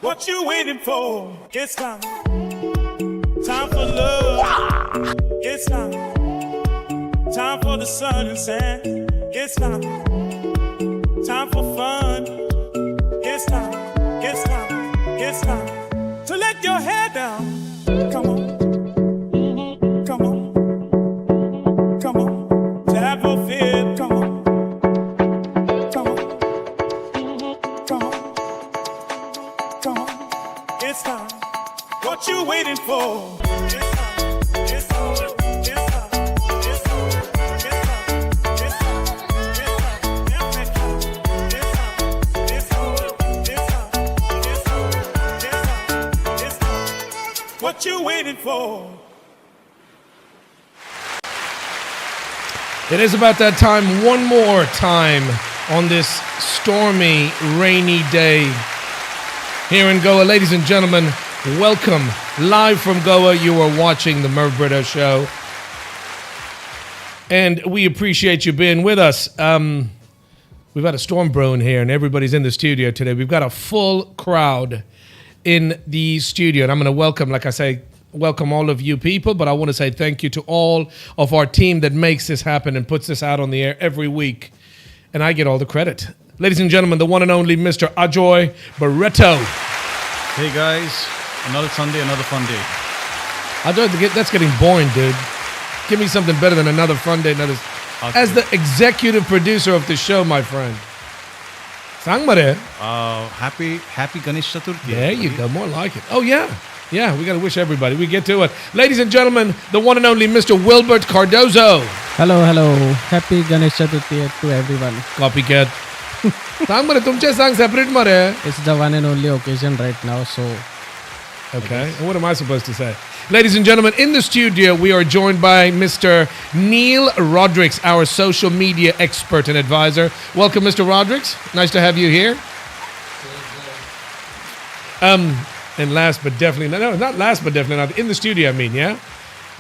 What you waiting for? It's time. Time for love. It's time. Time for the sun and sand. It's time. Time for fun. It's time. It's time. It's time to let your hair down. Come on. Come on. Come on. To have no fear. Come on. Come on. Come on. Come on. It's time. What you waiting for? It's time. It's time. It's time. It's time. It's time. It's time. It's time. It's time. It's time. It's time. It's time. What you waiting for? It is about that time, one more time on this stormy, rainy day here in Goa. Ladies and gentlemen, welcome. Live from Goa, you are watching the Merv Brito Show. And we appreciate you being with us. We've got a storm brewing here, and everybody's in the studio today. We've got a full crowd in the studio. And I'm going to welcome, like I say, welcome all of you people, but I want to say thank you to all of our team that makes this happen and puts this out on the air every week. And I get all the credit. Ladies and gentlemen, the one and only Mr. Ajoy Barreto. Hey guys, another Sunday, another fun day. Ajoy, that's getting boring, dude. Give me something better than another fun day. Okay. As the executive producer of the show, my friend. Sang mare. Happy Ganesh Chaturthi. There you go, more like it. Oh yeah. Yeah, we got to wish everybody. We get to it. Ladies and gentlemen, the one and only Mr. Wilbert Cardozo. Hello, hello. Happy Ganesh Chaturthi to everyone. Copycat. Sang mare, tumche sang separate mare. It's the one and only occasion right now, so... Okay, and what am I supposed to say? Ladies and gentlemen, in the studio, we are joined by Mr. Neil Rodrigues, our social media expert and advisor. Welcome, Mr. Rodrigues. Nice to have you here. And last but definitely not last but definitely not in the studio. I mean, yeah,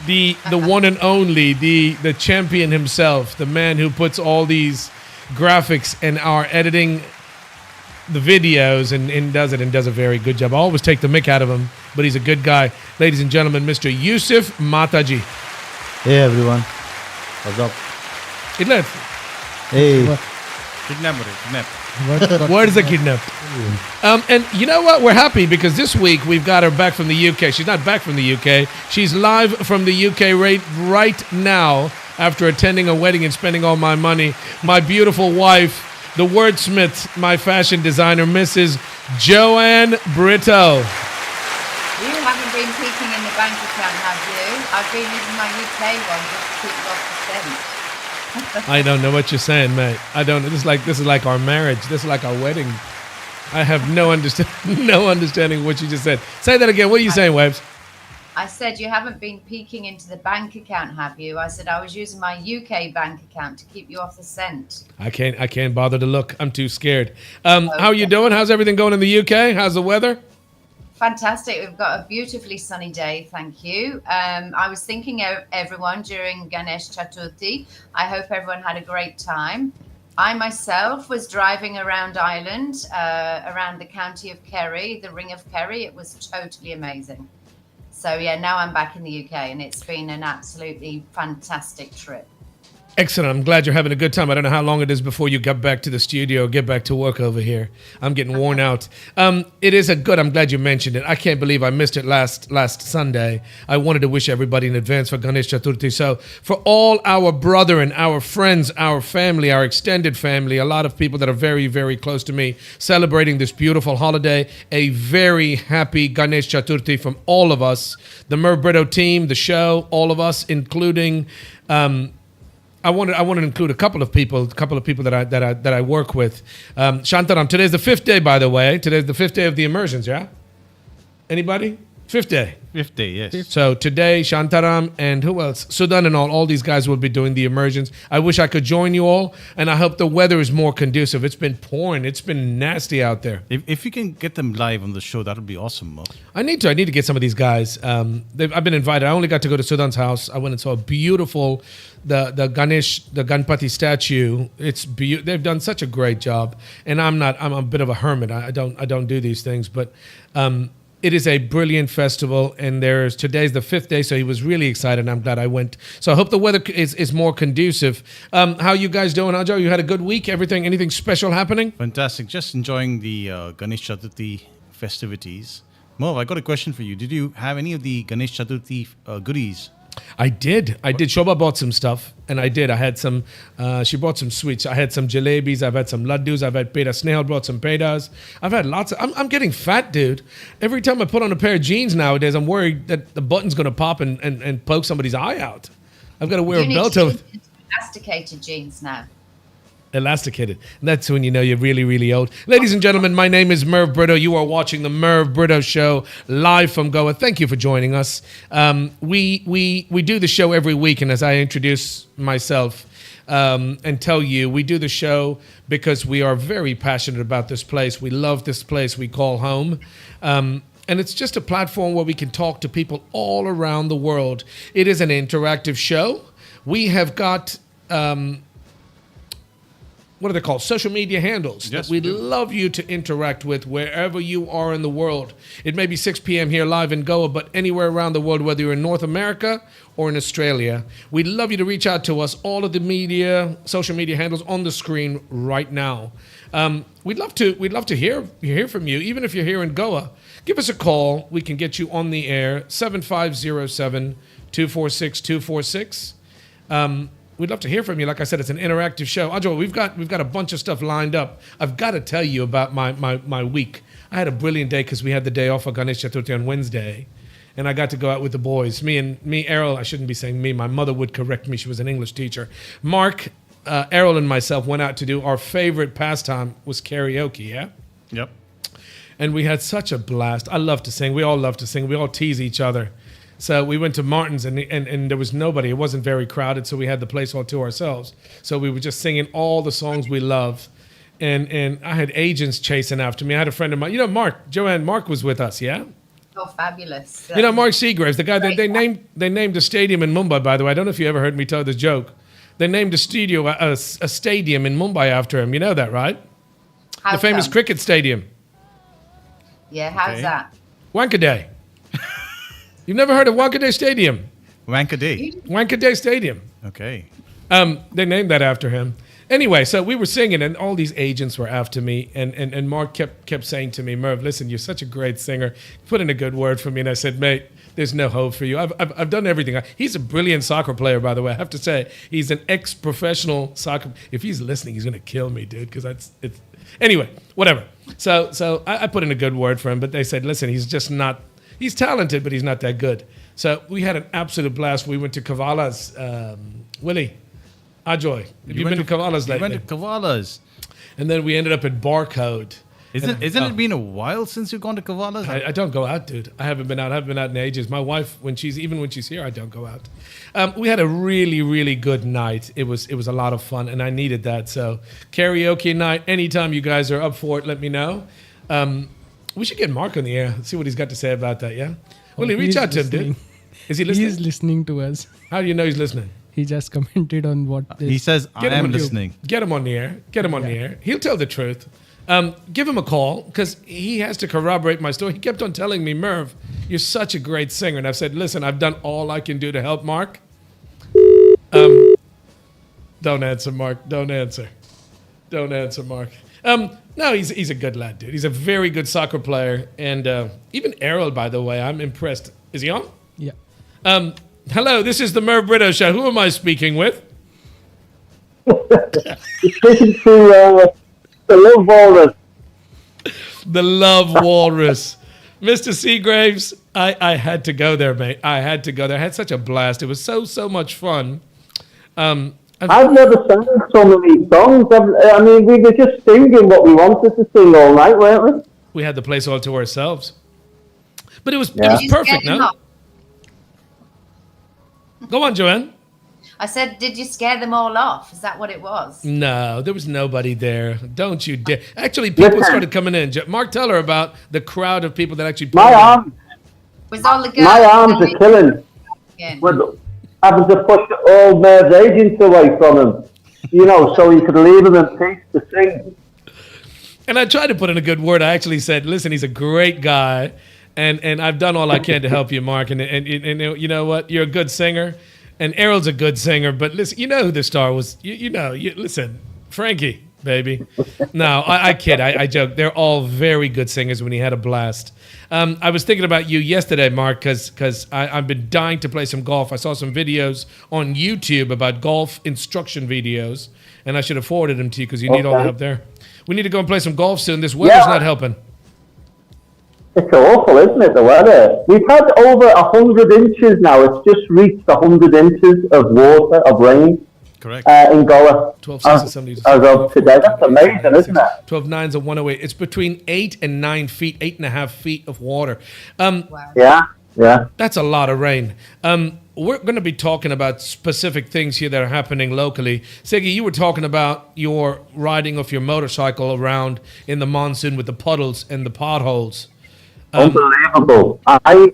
the one and only, the champion himself, the man who puts all these graphics and are editing the videos and does a very good job. I always take the mick out of him, but he's a good guy. Ladies and gentlemen, Mr. Yusuf Mataji. Hey everyone, what's up? Kidnap. Hey. Kidnap. Where is the kidnap? And you know what? We're happy because this week we've got her back from the UK. She's not back from the UK. She's live from the UK right now after attending a wedding and spending all my money. My beautiful wife, the wordsmith, my fashion designer, Mrs. Joanne Brito. You haven't been peeking in the bank account, have you? I've been using my UK one just to keep you off the scent. I don't know what you're saying, mate. I don't know. This is like our marriage. This is like our wedding. I have no understanding of what you just said. Say that again. What are you saying, Webs? I said you haven't been peeking into the bank account, have you? I said I was using my UK bank account to keep you off the scent. I can't bother to look. I'm too scared. How are you doing? How's everything going in the UK? How's the weather? Fantastic. We've got a beautifully sunny day. Thank you. I was thinking of everyone during Ganesh Chaturthi. I hope everyone had a great time. I myself was driving around Ireland, around the county of Kerry, the Ring of Kerry. It was totally amazing. So yeah, now I'm back in the UK and it's been an absolutely fantastic trip. Excellent. I'm glad you're having a good time. I don't know how long it is before you get back to the studio, get back to work over here. I'm getting worn out. It is I'm glad you mentioned it. I can't believe I missed it last Sunday. I wanted to wish everybody in advance for Ganesh Chaturthi. So for all our brethren, our friends, our family, our extended family, a lot of people that are very, very close to me celebrating this beautiful holiday, a very happy Ganesh Chaturthi from all of us, the Merv Brito team, the show, all of us, including... I want to include a couple of people that I work with. Shantaram, today's the 5th day, by the way. Today's the 5th day of the immersions, yeah? Anybody? 5th day. Fifth day, yes. So today, Shantaram and who else? Sudan and all these guys will be doing the immersions. I wish I could join you all, and I hope the weather is more conducive. It's been pouring. It's been nasty out there. If you can get them live on the show, that would be awesome, Mo. I need to get some of these guys. I've been invited. I only got to go to Sudan's house. I went and saw a beautiful, the Ganesh, the Ganpati statue. It's they've done such a great job. And I'm a bit of a hermit. I don't do these things, but it is a brilliant festival, and today's the 5th day, so he was really excited, and I'm glad I went. So I hope the weather is more conducive. How you guys doing, Ajo? You had a good week? Anything special happening? Fantastic. Just enjoying the Ganesh Chaturthi festivities. Mo, I got a question for you. Did you have any of the Ganesh Chaturthi goodies? I did. Shobha bought some stuff, and I did. I had some, she bought some sweets. I had some jalebis. I've had some laddus. I've had peda. Snehal brought some pedas. I've had lots of, I'm getting fat, dude. Every time I put on a pair of jeans nowadays, I'm worried that the button's going to pop and poke somebody's eye out. I've got to wear a belt over. Elasticated jeans now. Elasticated. That's when you know you're really, really old. Ladies and gentlemen, my name is Merv Brito. You are watching the Merv Brito Show live from Goa. Thank you for joining us. We do the show every week, and as I introduce myself and tell you, we do the show because we are very passionate about this place. We love this place we call home. And it's just a platform where we can talk to people all around the world. It is an interactive show. We have got... what are they called? Social media handles Yes, that we'd love you to interact with wherever you are in the world. It may be 6 p.m. here live in Goa, but anywhere around the world, whether you're in North America or in Australia, we'd love you to reach out to us. All of the social media handles on the screen right now. We'd love to hear from you, even if you're here in Goa. Give us a call. We can get you on the air. 7507-246-246. We'd love to hear from you. Like I said, it's an interactive show. Ajo, we've got a bunch of stuff lined up. I've got to tell you about my week. I had a brilliant day because we had the day off of Ganesh Chaturthi on Wednesday, and I got to go out with the boys. Me, Errol. I shouldn't be saying me. My mother would correct me. She was an English teacher. Mark, Errol, and myself went out to do our favorite pastime was karaoke. Yeah. Yep. And we had such a blast. I love to sing. We all love to sing. We all tease each other. So we went to Martin's, and there was nobody. It wasn't very crowded, so we had the place all to ourselves. So we were just singing all the songs we love. And I had agents chasing after me. I had a friend of mine. You know, Mark was with us, yeah? Oh, fabulous. You know, Mark Seagraves, the guy that they named a stadium in Mumbai, by the way. I don't know if you ever heard me tell this joke. They named a stadium in Mumbai after him. You know that, right? How the famous come? cricket stadium. Yeah, how's Okay. that? Wankaday. You've never heard of Wankaday Stadium? Wankaday. Wankaday Stadium. Okay. They named that after him. Anyway, so we were singing, and all these agents were after me, and Mark kept saying to me, Merv, listen, you're such a great singer. Put in a good word for me. And I said, mate, there's no hope for you. I've done everything. He's a brilliant soccer player, by the way. I have to say, he's an ex-professional soccer. If he's listening, he's going to kill me, dude, because it's. Anyway, whatever. So I put in a good word for him, but they said, listen, he's just not. He's talented, but he's not that good. So we had an absolute blast. We went to Kavala's. Willie, Ajoy, have you been to Kavala's lately? We went to Kavala's. And then we ended up at Barcode. Isn't it been a while since you've gone to Kavala's? I don't go out, dude. I haven't been out in ages. My wife, when she's here, I don't go out. We had a really, really good night. It was a lot of fun, and I needed that. So karaoke night, anytime you guys are up for it, let me know. We should get Mark on the air. See what he's got to say about that. Yeah. Willie, reach out to him, dude. Is he listening? He's listening to us. How do you know he's listening? He just commented on what He says, I Get him am on- listening. Get him on the air. Get him on the air. He'll tell the truth. Give him a call because he has to corroborate my story. He kept on telling me, Merv, you're such a great singer. And I've said, listen, I've done all I can do to help Mark. Don't answer, Mark. Don't answer. Don't answer, Mark. No, he's a good lad, dude. He's a very good soccer player. And even Errol, by the way, I'm impressed. Is he on? Yeah. Hello, this is the Merv Brito Show. Who am I speaking with? Speaking to the Love Walrus. The Love Walrus. Mr. Seagraves, I had to go there, mate. I had to go there. I had such a blast. It was so much fun. I've never sang so many songs. I mean, we were just singing what we wanted to sing all night, weren't we? We had the place all to ourselves. But it was Did you perfect, scare them no? off? Go on, Joanne. I said, did you scare them all off? Is that what it was? No, there was nobody there. Don't you dare. Actually, people Listen. started coming in. Mark, tell her about the crowd of people that actually... My arms, Was all the girls my arms are killing. again? With having to push old Merv's agents away from him, you know, so he could leave him in peace to sing. And I tried to put in a good word. I actually said, listen, he's a great guy. And I've done all I can to help you, Mark. And you know what? You're a good singer. And Errol's a good singer. But listen, you know who the star was. Listen, Frankie, baby. No, I kid. I joke. They're all very good singers when he had a blast. I was thinking about you yesterday, Mark, because I've been dying to play some golf. I saw some videos on YouTube about golf instruction videos. And I should have forwarded them to you because you need all the help there. We need to go and play some golf soon. This weather's not helping. It's awful, isn't it, the weather? We've had over 100 inches now. It's just reached 100 inches of water, of rain. Correct. In Goa 12, 6, and 70, as of today. That's amazing, isn't it? 12 9s and 108. It's between 8 and 9 feet, 8.5 feet of water. Wow. Yeah. That's a lot of rain. We're going to be talking about specific things here that are happening locally. Siggy, you were talking about your riding of your motorcycle around in the monsoon with the puddles and the potholes. Unbelievable. I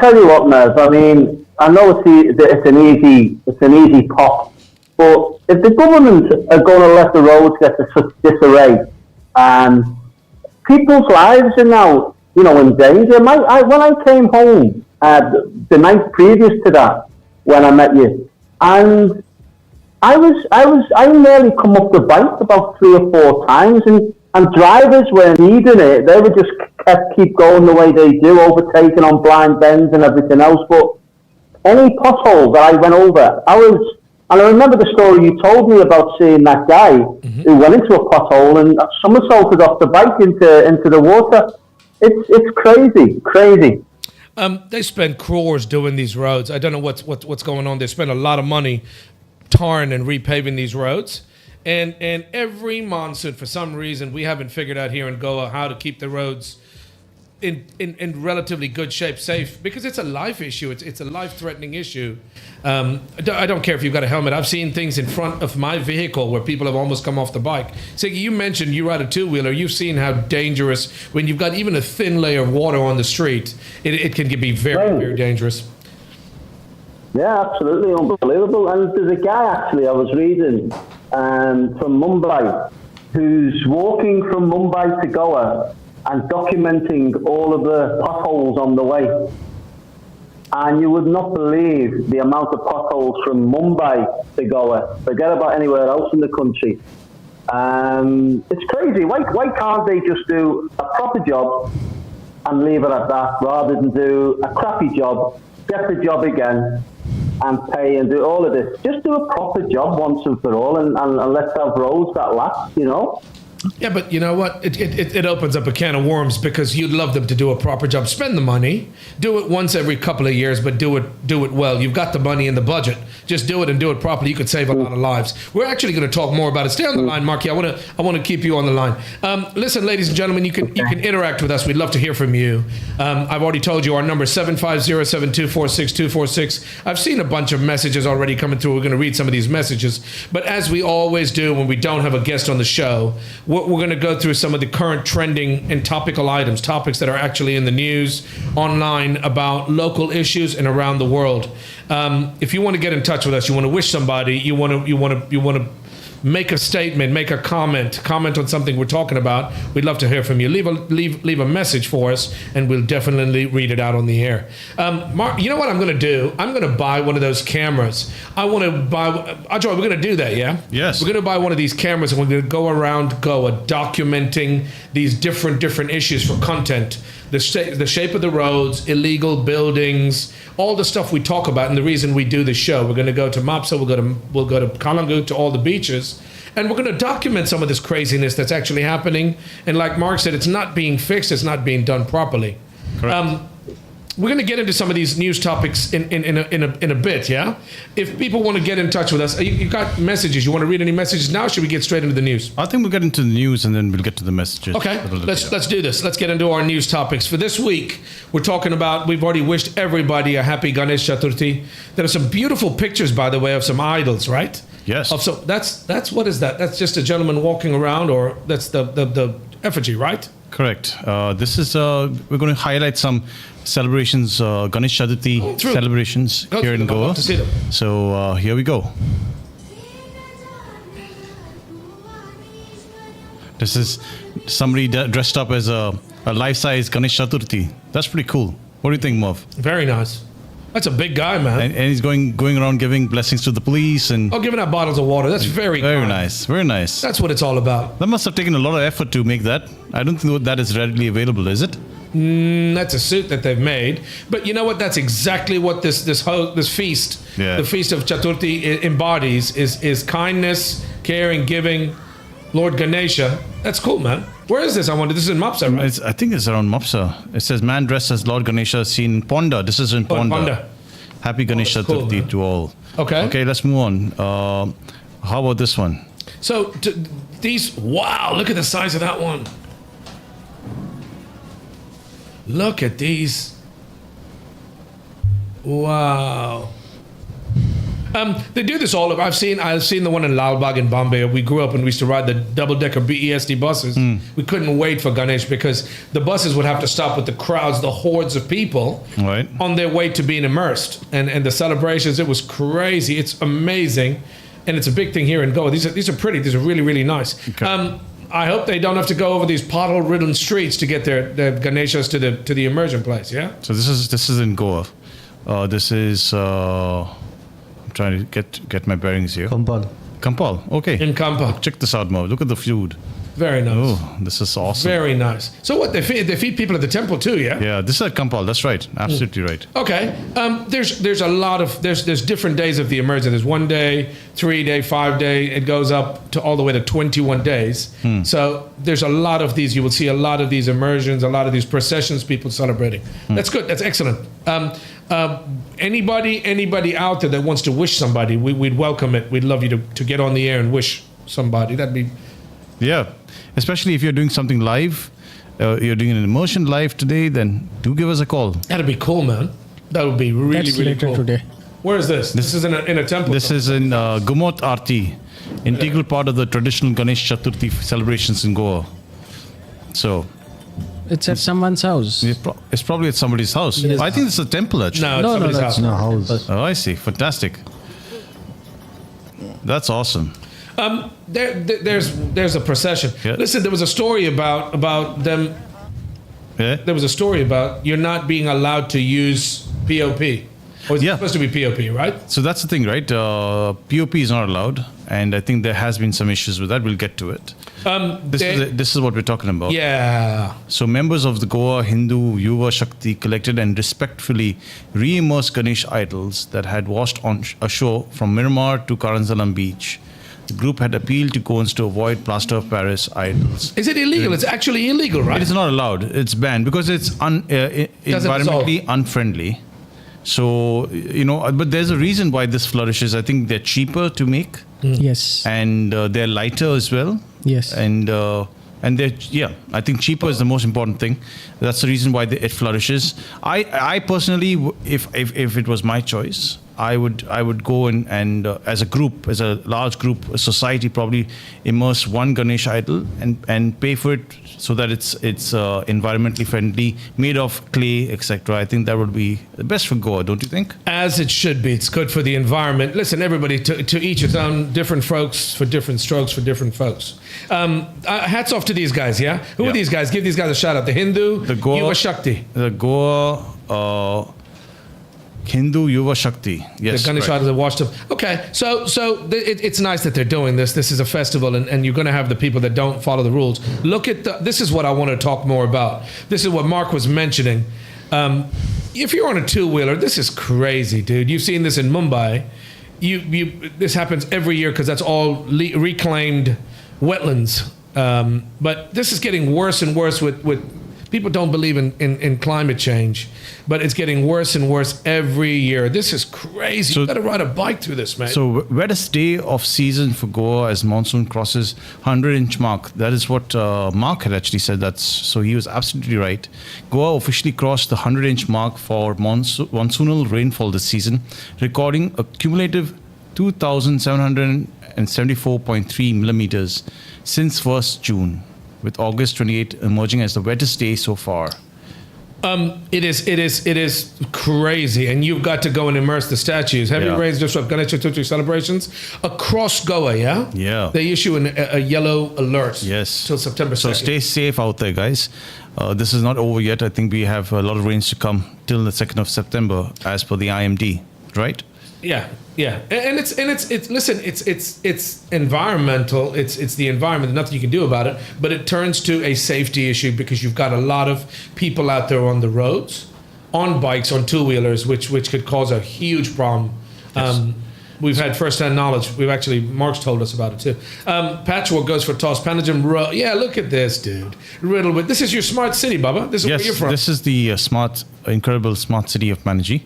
tell you what, Merv. I mean, I know it's an easy pop, but if the government are going to let the roads get to such disarray, people's lives are now, in danger. When I came home the night previous to that, when I met you, and I nearly come up the bike about 3 or 4 times, and drivers were needing it. They would just keep going the way they do, overtaking on blind bends and everything else. But any pothole that I went over, and I remember the story you told me about seeing that guy who went into a pothole and somersaulted off the bike into the water. It's crazy. They spend crores doing these roads. I don't know what's going on. They spend a lot of money tarring and repaving these roads. And every monsoon, for some reason, we haven't figured out here in Goa how to keep the roads in relatively good shape, safe, because it's a life issue. It's a life-threatening issue. I don't care if you've got a helmet. I've seen things in front of my vehicle where people have almost come off the bike. Siggy, you mentioned you ride a two-wheeler. You've seen how dangerous, when you've got even a thin layer of water on the street, it can be very, very dangerous. Yeah, absolutely unbelievable. And there's a guy actually I was reading from Mumbai who's walking from Mumbai to Goa and documenting all of the potholes on the way. And you would not believe the amount of potholes from Mumbai to Goa. Forget about anywhere else in the country. It's crazy. Why can't they just do a proper job and leave it at that, rather than do a crappy job, get the job again, and pay and do all of this? Just do a proper job once and for all, and let's have roads that last, Yeah, but you know what? It opens up a can of worms, because you'd love them to do a proper job. Spend the money. Do it once every couple of years, but do it well. You've got the money in the budget. Just do it and do it properly. You could save a lot of lives. We're actually going to talk more about it. Stay on the line, Marky. I want to keep you on the line. Listen, ladies and gentlemen, you can interact with us. We'd love to hear from you. I've already told you our number, 750-724-6246. I've seen a bunch of messages already coming through. We're going to read some of these messages. But as we always do when we don't have a guest on the show, we're going to go through some of the current trending and topical items, topics that are actually in the news, online, about local issues and around the world. If you want to get in touch with us, you want to wish somebody, you want to make a statement, make a comment on something we're talking about, we'd love to hear from you. Leave a message for us, and we'll definitely read it out on the air. Mark, you know what I'm going to do? I'm going to buy one of those cameras. I want to buy. Ajay, we're going to do that, yeah? Yes. We're going to buy one of these cameras, and we're going to go around Goa documenting these different issues for content. The shape of the roads, illegal buildings, all the stuff we talk about, and the reason we do the show. We're going to go to Mapsa, we'll go to Kalangu, to all the beaches, and we're going to document some of this craziness that's actually happening. And like Mark said, it's not being fixed, it's not being done properly. Correct. we're going to get into some of these news topics in a bit, yeah? If people want to get in touch with us, you got messages. You want to read any messages now, or should we get straight into the news? I think we'll get into the news and then we'll get to the messages. Okay, let's do this. Let's get into our news topics. For this week, we're talking about, we've already wished everybody a happy Ganesh Chaturthi. There are some beautiful pictures, by the way, of some idols, right? Yes. So that's what is that? That's just a gentleman walking around, or that's the effigy, right? Correct. This is, we're going to highlight some celebrations, Ganesh Chaturthi celebrations here in Goa. To see them. So here we go. This is somebody dressed up as a life-size Ganesh Chaturthi. That's pretty cool. What do you think, Merv? Very nice. That's a big guy, man. And he's going around giving blessings to the police and giving out bottles of water. That's very kind. nice. Very nice. That's what it's all about. That must have taken a lot of effort to make that. I don't think that is readily available, is it? That's a suit that they've made. But you know what? That's exactly what this feast, the feast of Chaturthi, embodies: is kindness, caring, giving. Lord Ganesha. That's cool, man. Where is this? I wonder. This is in Mapsa, right? I think it's around Mapsa. It says man dressed as Lord Ganesha seen in Ponda. This is in Ponda. Ponda. Happy Ganesh Chaturthi to all. Okay. Okay, let's move on. How about this one? So these. Wow! Look at the size of that one. Look at these. Wow. They do this all over. I've seen the one in Lal Bagh in Bombay. We grew up and we used to ride the double-decker BESD buses. We couldn't wait for Ganesh because the buses would have to stop with the crowds, the hordes of people on their way to being immersed. And the celebrations, it was crazy. It's amazing. And it's a big thing here in Goa. These are pretty. These are really, really nice. Okay. I hope they don't have to go over these pothole-ridden streets to get their Ganeshas to the immersion place, yeah? So this is in Goa. This is... trying to get my bearings here. Kampal. Okay. In Kampal. Check this out, Mo. Look at the food. Very nice. Oh, this is awesome. Very nice. So what, they feed people at the temple too, yeah? Yeah, this is at Kampal. That's right. Absolutely right. Okay. There's a lot of there's different days of the immersion. There's 1 day, 3 day, 5 day. It goes up to all the way to 21 days. So there's a lot of these. You will see a lot of these immersions, a lot of these processions, people celebrating. That's good. That's excellent. Anybody out there that wants to wish somebody, we'd welcome it. We'd love you to get on the air and wish somebody. That'd be... Yeah, especially if you're doing something live, you're doing an immersion live today, then do give us a call. That'd be cool, man. That would be really cool. Today. Where is this? This is in a temple. This is in Gumot Aarti, integral part of the traditional Ganesh Chaturthi celebrations in Goa. So... It's at someone's house. It's probably at somebody's house. I think it's a temple, actually. No, it's somebody's house. No, house. Oh, I see. Fantastic. That's awesome. There's a procession. Yeah. Listen, there was a story about them. Yeah. There was a story about you're not being allowed to use POP. Or it's supposed to be POP, right? So that's the thing, right? POP is not allowed, and I think there has been some issues with that. We'll get to it. This is what we're talking about. Yeah. So members of the Goa Hindu Yuva Shakti collected and respectfully re-immersed Ganesh idols that had washed on ashore from Miramar to Karansalam beach. The group had appealed to Goans to avoid plaster of Paris idols. Is it illegal? It's actually illegal, right? It is not allowed. It's banned because it's environmentally unfriendly. So, but there's a reason why this flourishes. I think they're cheaper to make. Yes. And they're lighter as well. Yes. And they're, I think cheaper is the most important thing. That's the reason why it flourishes. I personally, if it was my choice, I would go and as a group, as a large group, a society, probably immerse one Ganesh idol and pay for it so that it's environmentally friendly, made of clay, etc. I think that would be the best for Goa, don't you think? As it should be. It's good for the environment. Listen, everybody, to each its own. Different folks for different strokes for different folks. Hats off to these guys, yeah? Who are these guys? Give these guys a shout out. The Hindu Yuva Shakti. The Goa... Hindu Yuva Shakti. Yes, the Ganesh idols are washed up. Okay, so it's nice that they're doing this. This is a festival, and you're going to have the people that don't follow the rules. Look at this is what I want to talk more about. This is what Mark was mentioning. If you're on a two-wheeler, this is crazy, dude. You've seen this in Mumbai. This happens every year because that's all reclaimed wetlands. But this is getting worse and worse with People don't believe in climate change, but it's getting worse and worse every year. This is crazy. So- You got to ride a bike through this, man. So, wettest day of season for Goa as monsoon crosses 100-inch mark. That is what Mark had actually said. So he was absolutely right. Goa officially crossed the 100-inch mark for monsoonal rainfall this season, recording a cumulative 2,774.3 millimeters since 1st June, with August 28 emerging as the wettest day so far. It is crazy, and you've got to go and immerse the statues. Heavy Yeah. rains disrupt Ganesh Chaturthi celebrations across Goa. Yeah, Yeah. They issue a yellow alert. Yes. till September 2nd. So stay safe out there, guys. This is not over yet. I think we have a lot of rains to come till the 2nd of September, as per the IMD, right? Yeah, and it's listen, it's environmental. It's the environment. Nothing you can do about it. But it turns to a safety issue because you've got a lot of people out there on the roads, on bikes, on two-wheelers, which could cause a huge problem. We've had first-hand knowledge. Mark's told us about it too. Patchwork goes for toss. Panajim Road. Yeah, look at this, dude. Riddled with. This is your smart city, Baba. This is where you're Yes, from. this is the incredible smart city of Panaji.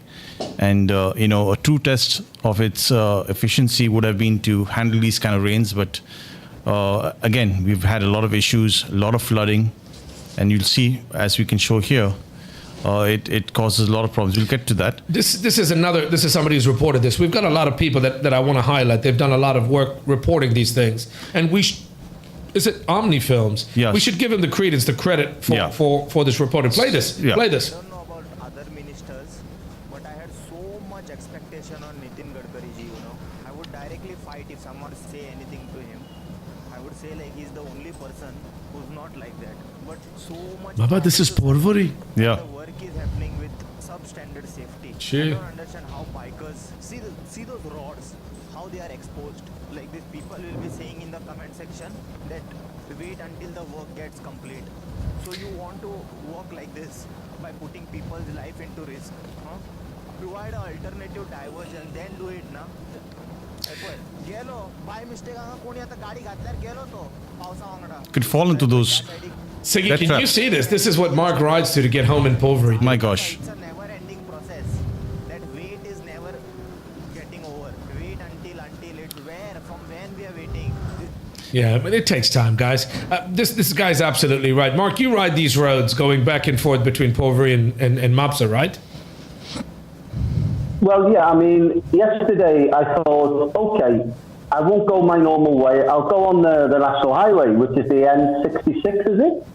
And, a true test of its efficiency would have been to handle these kind of rains. But again, we've had a lot of issues, a lot of flooding. And you'll see, as we can show here, it causes a lot of problems. We'll get to that. This is somebody who's reported this. We've got a lot of people that I want to highlight. They've done a lot of work reporting these things. And is it Omni Films? Yes. We should give him the credit Yeah. for this reporting. Play this. Yeah. Play this. I don't know about other ministers, but I had so much expectation on Nitin Gadkari ji, I would directly fight if someone say anything to him. I would say like he's the only person who's not like that. But so much... Baba, this is Porvory. Yeah. The work is happening with substandard safety. Sure. I don't understand how bikers... See those rods, how they are exposed. Like these people will be saying in the comment section that wait until the work gets complete. So you want to work like this by putting people's life into risk. Huh? Provide an alternative diversion, then do it na. गेलो by mistake हांगा कोणी आता गाडी घातल्यार गेलो तो पावसा वांगडा Could fall into those. Siggy, That can trap. you see this? This is what Mark rides to get home in Porvory. My gosh. It's a never ending process. That wait is never getting over. Wait until it's where, from when we are waiting. Yeah, but it takes time, guys. This guy's absolutely right. Mark, you ride these roads going back and forth between Porvory and Mapsa, right? Well, yeah, I mean, yesterday I thought, okay, I won't go my normal way. I'll go on the National Highway, which is the N66, is it?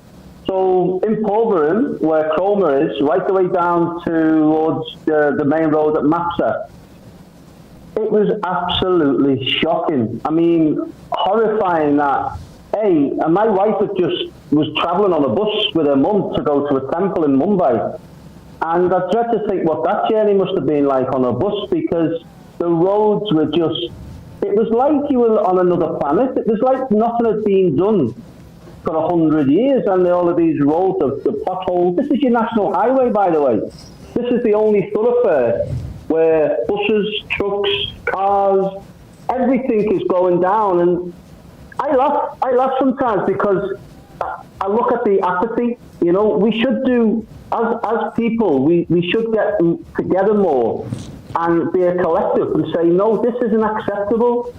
So in Porvorim, where Cromer is, right the way down towards the main road at Mapsa, it was absolutely shocking. I mean, horrifying that. And my wife was travelling on a bus with her mum to go to a temple in Mumbai. And I dread to think what that journey must have been like on a bus, because the roads were it was like you were on another planet. It was like nothing had been done for 100 years, and all of these roads, the potholes. This is your national highway, by the way. This is the only thoroughfare where buses, trucks, cars, everything is going down. And I laugh sometimes because I look at the apathy. We should do, as people, we should get together more and be a collective and say, no, this isn't acceptable.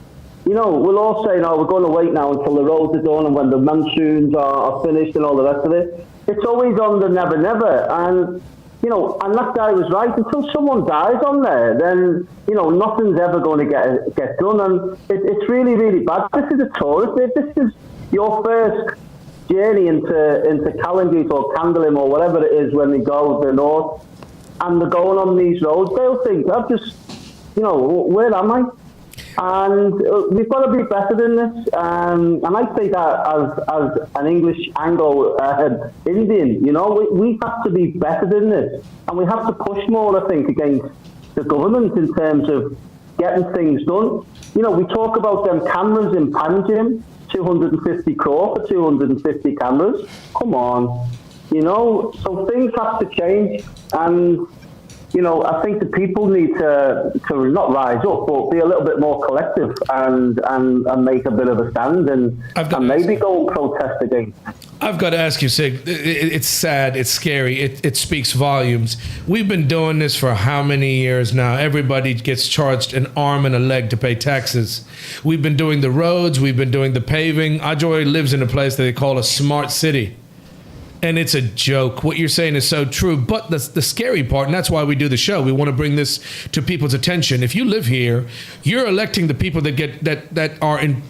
We'll all say, no, we're going to wait now until the roads are done and when the monsoons are finished and all the rest of it. It's always on the never, never. And, and that guy was right. Until someone dies on there, then, nothing's ever going to get done. And it's really, really bad. This is a tourist. If this is your first journey into Calangies or Candleham or whatever it is when they go to the north, and they're going on these roads, they'll think, I've just, where am I? And we've got to be better than this. And I say that as an English Anglo-Indian, we have to be better than this. And we have to push more, I think, against the government in terms of getting things done. We talk about them cameras in Panjim, 250 crore for 250 cameras. Come on. So things have to change. And I think the people need to not rise up, but be a little bit more collective and make a bit of a stand and maybe go and protest again. I've got to ask you, Sig, it's sad, it's scary, it speaks volumes. We've been doing this for how many years now? Everybody gets charged an arm and a leg to pay taxes. We've been doing the roads, we've been doing the paving. Ajoy lives in a place that they call a smart city. And it's a joke. What you're saying is so true. But the scary part, and that's why we do the show, we want to bring this to people's attention. If you live here, you're electing the people that are in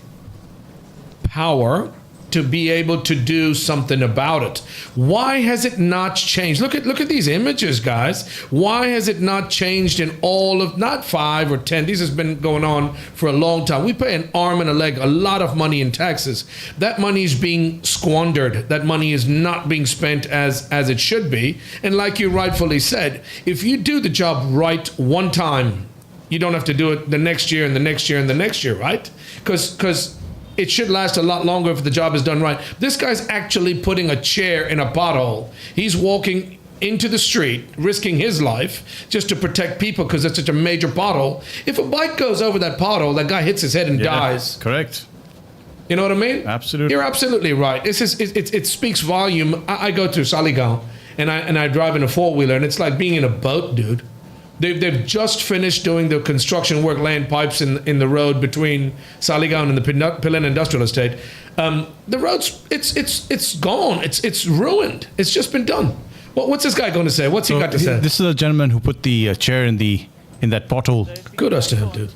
power to be able to do something about it. Why has it not changed? Look at these images, guys. Why has it not changed in all of, not 5 or 10, this has been going on for a long time. We pay an arm and a leg, a lot of money in taxes. That money is being squandered. That money is not being spent as it should be. And like you rightfully said, if you do the job right one time, you don't have to do it the next year and the next year and the next year, right? Because it should last a lot longer if the job is done right. This guy's actually putting a chair in a pothole. He's walking into the street, risking his life just to protect people because it's such a major pothole. If a bike goes over that pothole, that guy hits his head and dies. Correct. You know what I mean? Absolutely. You're absolutely right. It speaks volume. I go through Saligaon and I drive in a four-wheeler and it's like being in a boat, dude. They've just finished doing the construction work, laying pipes in the road between Saligaon and the Pillen Industrial Estate. The road's it's gone. It's ruined. It's just been done. What's this guy going to say? What's he got to say? This is a gentleman who put the chair in that pothole. Kudos to him, dude.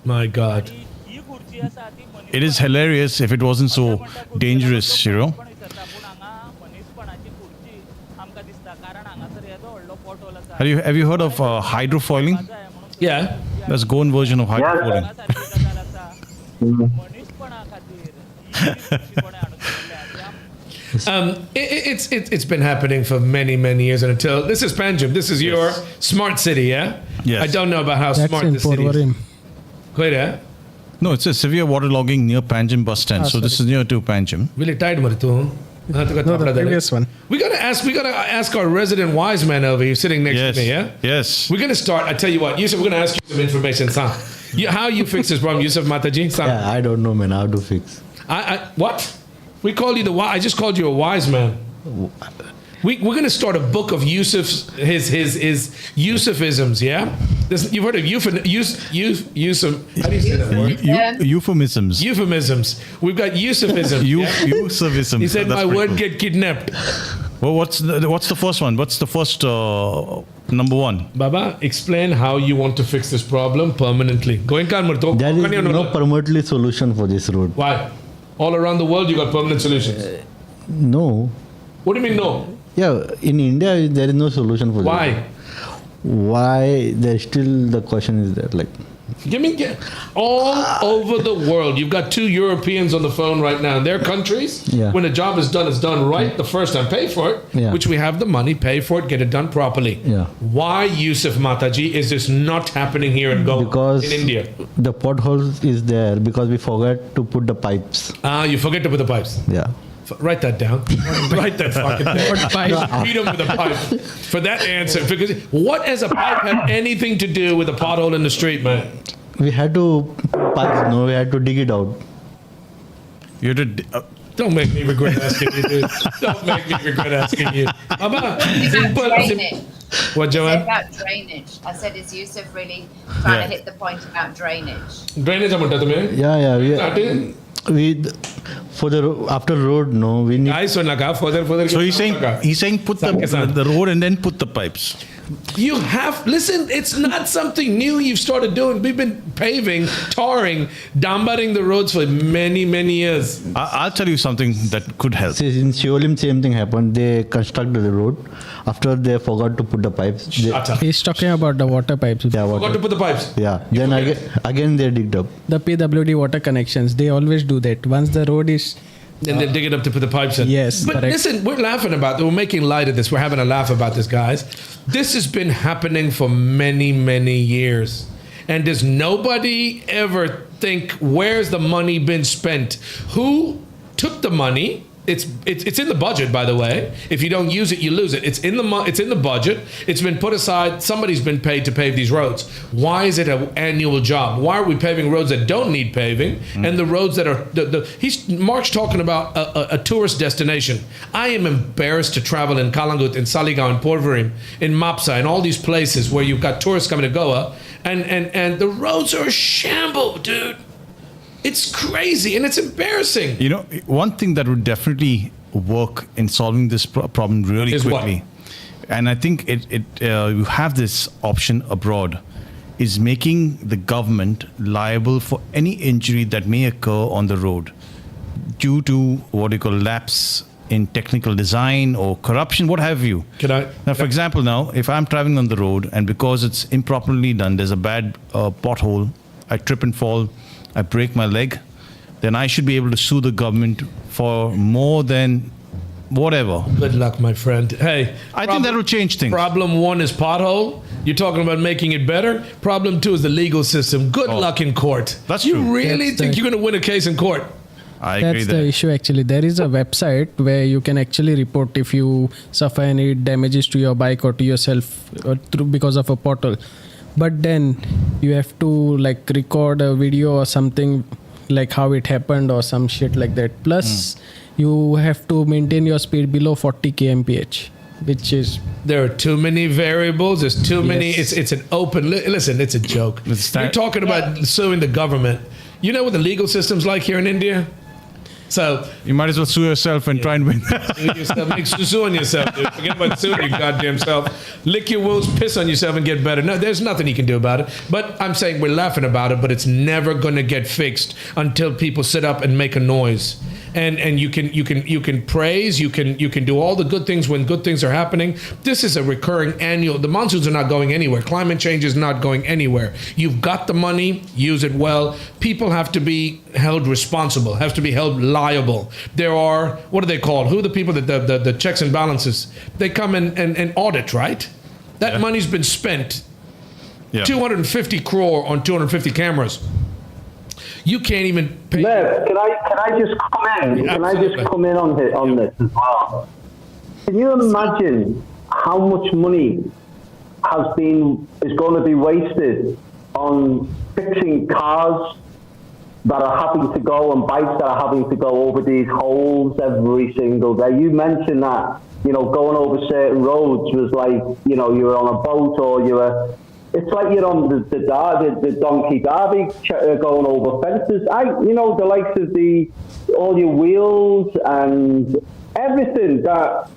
My God. It is hilarious if it wasn't so dangerous, Have you heard of hydrofoiling? Yeah. That's Goan version of hydrofoiling. It's been happening for many years, and until this is Panjim. This is your smart city, yeah. Yes. I don't know about how smart the city is. Wait, yeah. No, it's a severe waterlogging near Panjim bus stand. So this is near to Panjim. Really tight, Martu. No, the previous one. We gotta ask our resident wise man over here sitting next to me, yeah? Yes. We're gonna start. I tell you what, Yusuf, we're gonna ask you some information, son. How you fix this problem, Yusuf Mataji? Son? Yeah, I don't know, man, how to fix. What? We call you I just called you a wise man. We're gonna start a book of Yusuf's his Yusufisms, yeah? You've heard of Yusuf? How do you say that word? Euphemisms. Euphemisms. We've got Yusufisms. Euphemisms. He said my word get kidnapped. Well, what's the first one? What's the first number one? Baba, explain how you want to fix this problem permanently. There is no permanently solution for this road. Why? All around the world you got permanent solutions. No. What do you mean no? Yeah, in India there is no solution for Why? that. Why? There's still the question is there, like. All over the world. You've got 2 Europeans on the phone right now. In their countries, when a job is done, it's done right the first time. Pay for it, which we have the money. Pay for it, get it done properly. Yeah. Why, Yusuf Mataji, is this not happening here in India? The potholes is there because we forgot to put the pipes. You forget to put the pipes. Yeah. Write that down. Write that fucking down. Beat him with a pipe for that answer. Because what has a pipe have anything to do with a pothole in the street, man? We had to we had to dig it out. You did. Don't make me regret asking you, dude. Don't make me regret asking you. What, Joanne? About drainage. I said, is Yusuf really trying to hit the point about drainage? Drainage, Yeah. We for the after road, no, we need. So he's saying put the road and then put the pipes. You have listen. It's not something new you've started doing. We've been paving, tarring, dambering the roads for many years. I'll tell you something that could help. See, in Shiolim, same thing happened. They constructed the road. After they forgot to put the pipes. He's talking about the water pipes. Yeah, forgot to put the pipes. Yeah. Then again they digged up. The PWD water connections. They always do that. Once the road is. Then they dig it up to put the pipes in. Yes, but correct. Listen, we're laughing about it. We're making light of this. We're having a laugh about this, guys. This has been happening for many years. And does nobody ever think, where's the money been spent? Who took the money it's in the budget, by the way. If you don't use it, you lose it. It's in the budget. It's been put aside. Somebody's been paid to pave these roads. Why is it an annual job? Why are we paving roads that don't need paving and the roads that are Mark's talking about a tourist destination. I am embarrassed to travel in Kalangut, in Saligaon, in Porvorim, in Mapsa, and all these places where you've got tourists coming to Goa, and the roads are a shamble, dude. It's crazy and it's embarrassing. You know, one thing that would definitely work in solving this problem really Is quickly, and I think you have this option abroad, is making the government liable for any injury that may occur on the road due to what you call lapse in technical design or corruption, what have you. Now, for example, now, if I'm traveling on the road and because it's improperly done, there's a bad pothole, I trip and fall, I break my leg, then I should be able to sue the government for more than whatever. Good luck, my friend. Hey, I think that will change things. Problem one is pothole. You're talking about making it better. Problem two is the legal system. Good luck in court. That's you true. You really That's think you're going to win a case in court? I agree That's that. the issue actually. There is a website where you can actually report if you suffer any damages to your bike or to yourself because of a pothole. But then you have to like record a video or something like how it happened or some shit like that. Plus you have to maintain your speed below 40 kmph, which is... There are too many variables. There's too many. It's an open... Listen, it's a joke. You're talking about suing the government. You know what the legal system's like here in India? So you might as well sue yourself and try and win. Sue on yourself, dude. Forget about suing your goddamn self. Lick your wounds, piss on yourself, and get better. No, there's nothing you can do about it. But I'm saying we're laughing about it, but it's never going to get fixed until people sit up and make a noise. And you can praise, you can do all the good things when good things are happening. This is a recurring annual. The monsoons are not going anywhere. Climate change is not going anywhere. You've got the money, use it well. People have to be held responsible, have to be held liable. There are, what are they called? Who are the people that the checks and balances? They come and audit, right? That money's been spent. 250 crore on 250 cameras. You can't even pay. Merv, can I just come in? Yeah, can I just come in on this as well? Can you imagine how much money is going to be wasted on fixing cars that are having to go and bikes that are having to go over these holes every single day? You mentioned that, going over certain roads was like, you were on a boat or you were... It's like you're on the donkey derby going over fences. The likes of all your wheels and everything that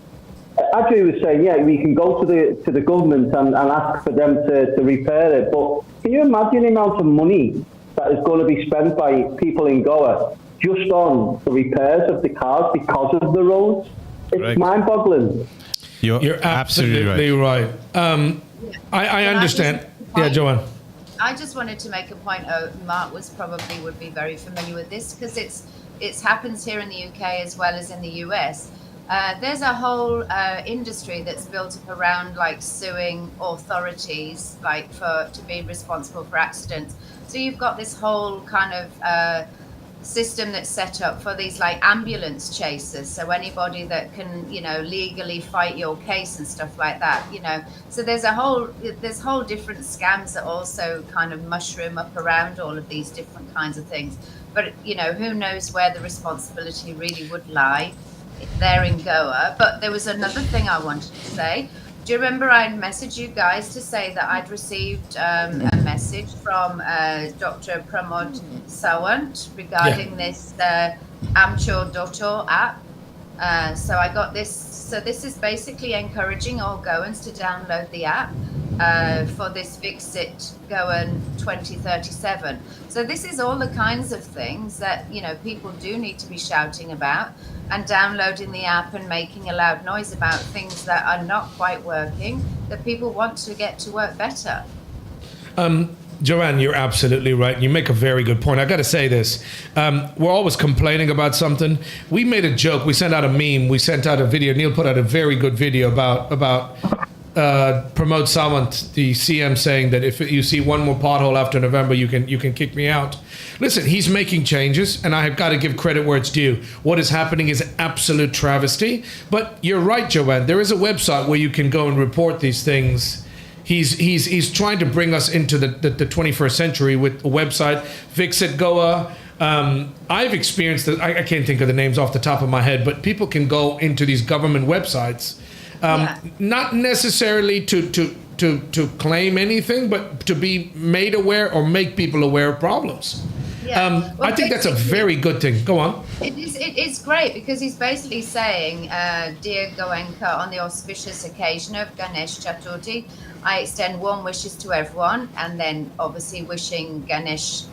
Adri was saying. We can go to the government and ask for them to repair it. But can you imagine the amount of money that is going to be spent by people in Goa just on the repairs of the cars because of the roads? It's mind-boggling. You're absolutely right. I understand. Yeah, Joanne. I just wanted to make a point. Mark would be very familiar with this because it happens here in the UK as well as in the US. There's a whole industry that's built up around like suing authorities, like to be responsible for accidents. So you've got this whole kind of system that's set up for these like ambulance chasers, so anybody that can legally fight your case and stuff like that. So there's whole different scams that also kind of mushroom up around all of these different kinds of things. But who knows where the responsibility really would lie there in Goa. But there was another thing I wanted to say. Do you remember I messaged you guys to say that I'd received a message from Dr. Pramod Sawant regarding this Amcho Doto app? So I got this. So this is basically encouraging all Goans to download the app for this Fix It Goan 2037. So this is all the kinds of things that people do need to be shouting about and downloading the app and making a loud noise about things that are not quite working, that people want to get to work better. Joanne, you're absolutely right. You make a very good point. I got to say this. We're always complaining about something. We made a joke. We sent out a meme. We sent out a video. Neil put out a very good video about Pramod Sawant, the CM, saying that if you see one more pothole after November, you can kick me out. Listen, he's making changes, and I have got to give credit where it's due. What is happening is absolute travesty. But you're right, Joanne. There is a website where you can go and report these things. He's trying to bring us into the 21st century with a website, Fixit Goa. I've experienced that. I can't think of the names off the top of my head, but people can go into these government websites, not necessarily to claim anything, but to be made aware or make people aware of problems. Yeah. I think that's a very good thing. Go on. It is great because he's basically saying, dear Goenka, on the auspicious occasion of Ganesh Chaturthi, I extend warm wishes to everyone, and then obviously wishing Ganesh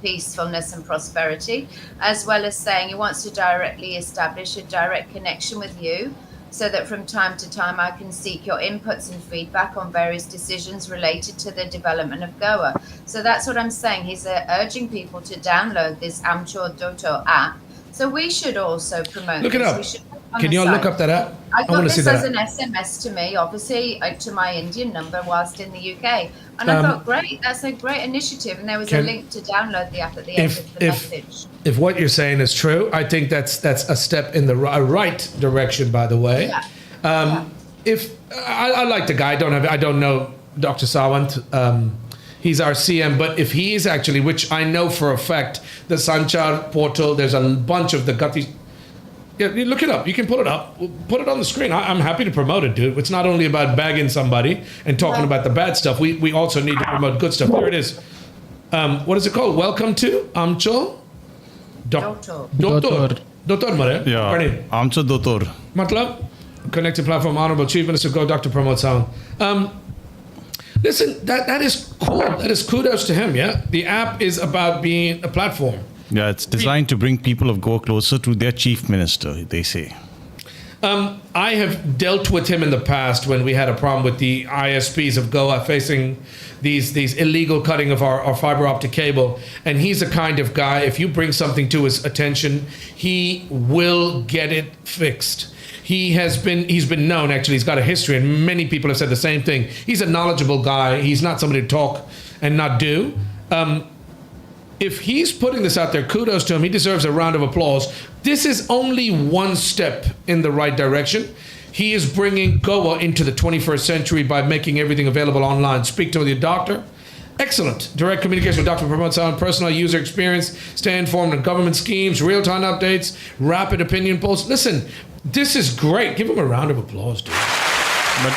peacefulness and prosperity, as well as saying he wants to directly establish a direct connection with you so that from time to time I can seek your inputs and feedback on various decisions related to the development of Goa. So that's what I'm saying. He's urging people to download this Amchor Doto app. So we should also promote Look it this. up. Can you all look up that app? I got want to see this that as app. an SMS to me, obviously, to my Indian number whilst in the UK. And I thought, great, that's a great initiative. And there was a link to download the app at the end of the message. If what you're saying is true, I think that's a step in the right direction, by the way. Yeah. If I like the guy, I don't know Dr. Sawant. He's our CM, but if he is actually, which I know for a fact, the Sanchar portal, there's a bunch of the Gati. Yeah, you look it up. You can put it up. Put it on the screen. I'm happy to promote it, dude. It's not only about bagging somebody and talking about the bad stuff. We also need to promote good stuff. There it is. What is it called? Welcome to Amcho Doto. Dotor Mare. Yeah. Amcho Dotor. Matlab? Connected Platform, Honorable Chief Minister, go Dr. Pramod Sawant. Listen, that is cool. That is kudos to him, yeah? The app is about being a platform. Yeah, it's designed to bring people of Goa closer to their chief minister, they say. I have dealt with him in the past when we had a problem with the ISPs of Goa facing these illegal cutting of our fiber optic cable. And he's the kind of guy, if you bring something to his attention, he will get it fixed. He's been known, actually, he's got a history, and many people have said the same thing. He's a knowledgeable guy. He's not somebody to talk and not do. If he's putting this out there, kudos to him. He deserves a round of applause. This is only one step in the right direction. He is bringing Goa into the 21st century by making everything available online. Speak to your doctor. Excellent. Direct communication with Dr. Pramod Sawant, personal user experience, stay informed on government schemes, real-time updates, rapid opinion polls. Listen, this is great. Give him a round of applause, dude. But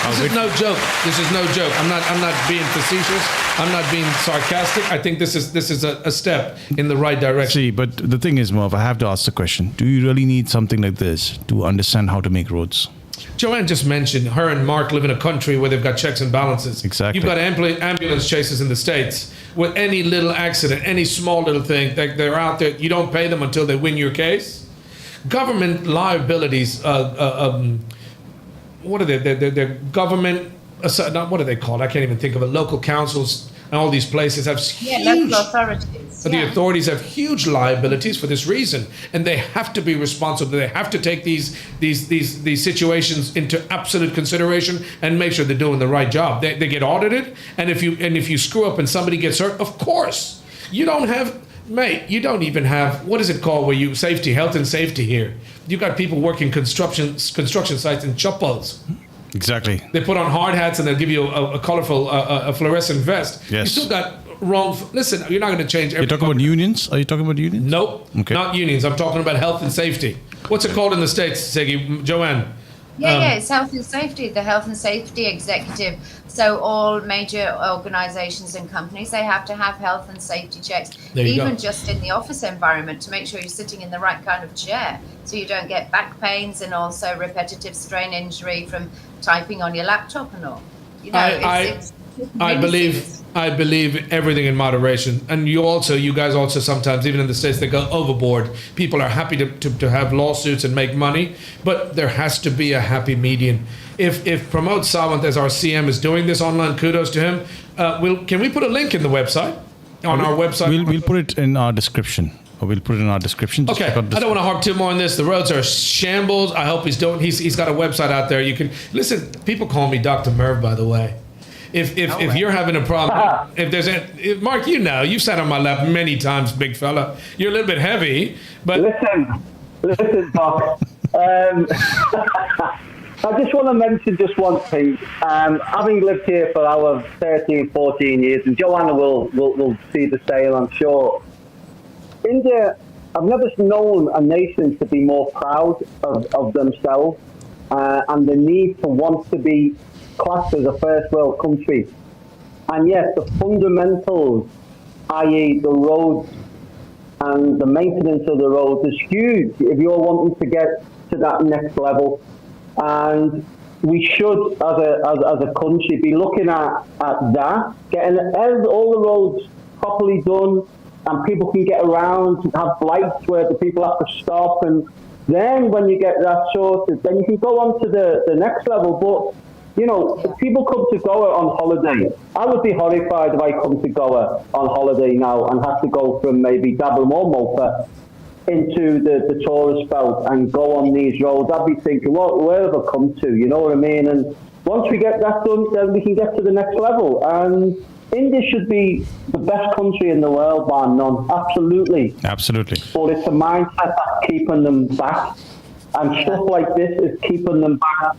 This is no joke. This is no joke. I'm not being facetious. I'm not being sarcastic. I think this is a step in the right direction. see, but the thing is, Merv, I have to ask the question: do you really need something like this to understand how to make roads? Joanne just mentioned her and Mark live in a country where they've got checks and balances. Exactly. You've got ambulance chases in the States. With any little accident, any small little thing, they're out there. You don't pay them until they win your case. Government liabilities, what are they? They're government, what are they called? I can't even think of it. Local councils and all these places have huge... local authorities. The authorities have huge liabilities for this reason, and they have to be responsible. They have to take these situations into absolute consideration and make sure they're doing the right job. They get audited, and if you screw up and somebody gets hurt, of course you don't have. Mate, you don't even have, what is it called where you, health and safety here. You got people working construction sites in chappals. Exactly. They put on hard hats and they'll give you a colorful, a fluorescent vest. Yes. You still got wrong, listen, you're not going to change everything. You're talking about unions? Are you talking about unions? Nope, Okay. not unions. I'm talking about health and safety. What's it called in the States, Segi? Joanne? It's health and safety, the health and safety executive. So all major organizations and companies, they have to have health and safety checks, even just in the office environment, to make sure you're sitting in the right kind of chair so you don't get back pains and also repetitive strain injury from typing on your laptop and all. You know, I believe everything in moderation. And you guys also sometimes, even in the States, they go overboard. People are happy to have lawsuits and make money, but there has to be a happy median. If Pramod Sawant as our CM is doing this online, kudos to him. Can we put a link in the website? On our website? We'll put it in our description. We'll put it in our description. Just Okay, check out I don't want to harp too more on this. The roads are shambles. I hope he's got a website out there. You can listen. People call me Dr. Merv, by the way. If you're having a problem, if Mark, you've sat on my lap many times, big fella. You're a little bit heavy, but listen, Doc. I just want to mention just one thing. Having lived here for our 13, 14 years, and Joanna will see the same, I'm sure. India, I've never known a nation to be more proud of themselves and the need to want to be classed as a first world country. And yet the fundamentals, i.e. the roads and the maintenance of the roads, is huge if you're wanting to get to that next level. And we should, as a country, be looking at that, getting all the roads properly done, and people can get around, have lights where the people have to stop, and then when you get that sorted, then you can go on to the next level. But, if people come to Goa on holiday, I would be horrified if I come to Goa on holiday now and have to go from maybe Dublin or Malta into the tourist belt and go on these roads. I'd be thinking, where have I come to? You know what I mean? And once we get that done, then we can get to the next level. And India should be the best country in the world, bar none. Absolutely. Absolutely. But it's a mindset that's keeping them back. And stuff like this is keeping them back.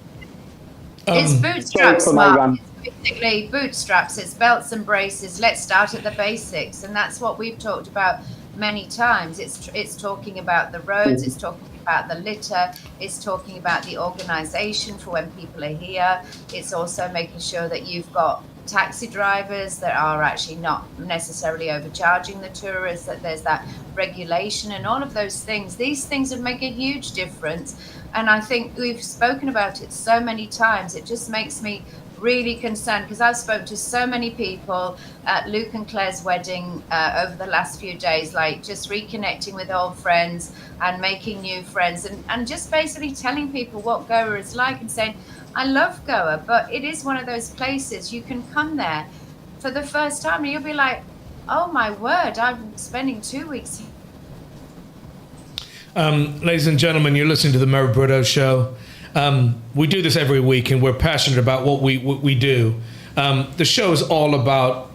It's bootstraps, Mark. It's basically bootstraps. It's belts and braces. Let's start at the basics. And that's what we've talked about many times. It's talking about the roads, it's talking about the litter, it's talking about the organisation for when people are here. It's also making sure that you've got taxi drivers that are actually not necessarily overcharging the tourists, that there's that regulation and all of those things. These things would make a huge difference. And I think we've spoken about it so many times. It just makes me really concerned, because I've spoken to so many people at Luke and Claire's wedding over the last few days, like just reconnecting with old friends and making new friends, and just basically telling people what Goa is like and saying, I love Goa, but it is one of those places you can come there for the first time and you'll be like, oh my word, I'm spending 2 weeks here. Ladies and gentlemen, you're listening to the Merv Brito Show. We do this every week, and we're passionate about what we do. The show is all about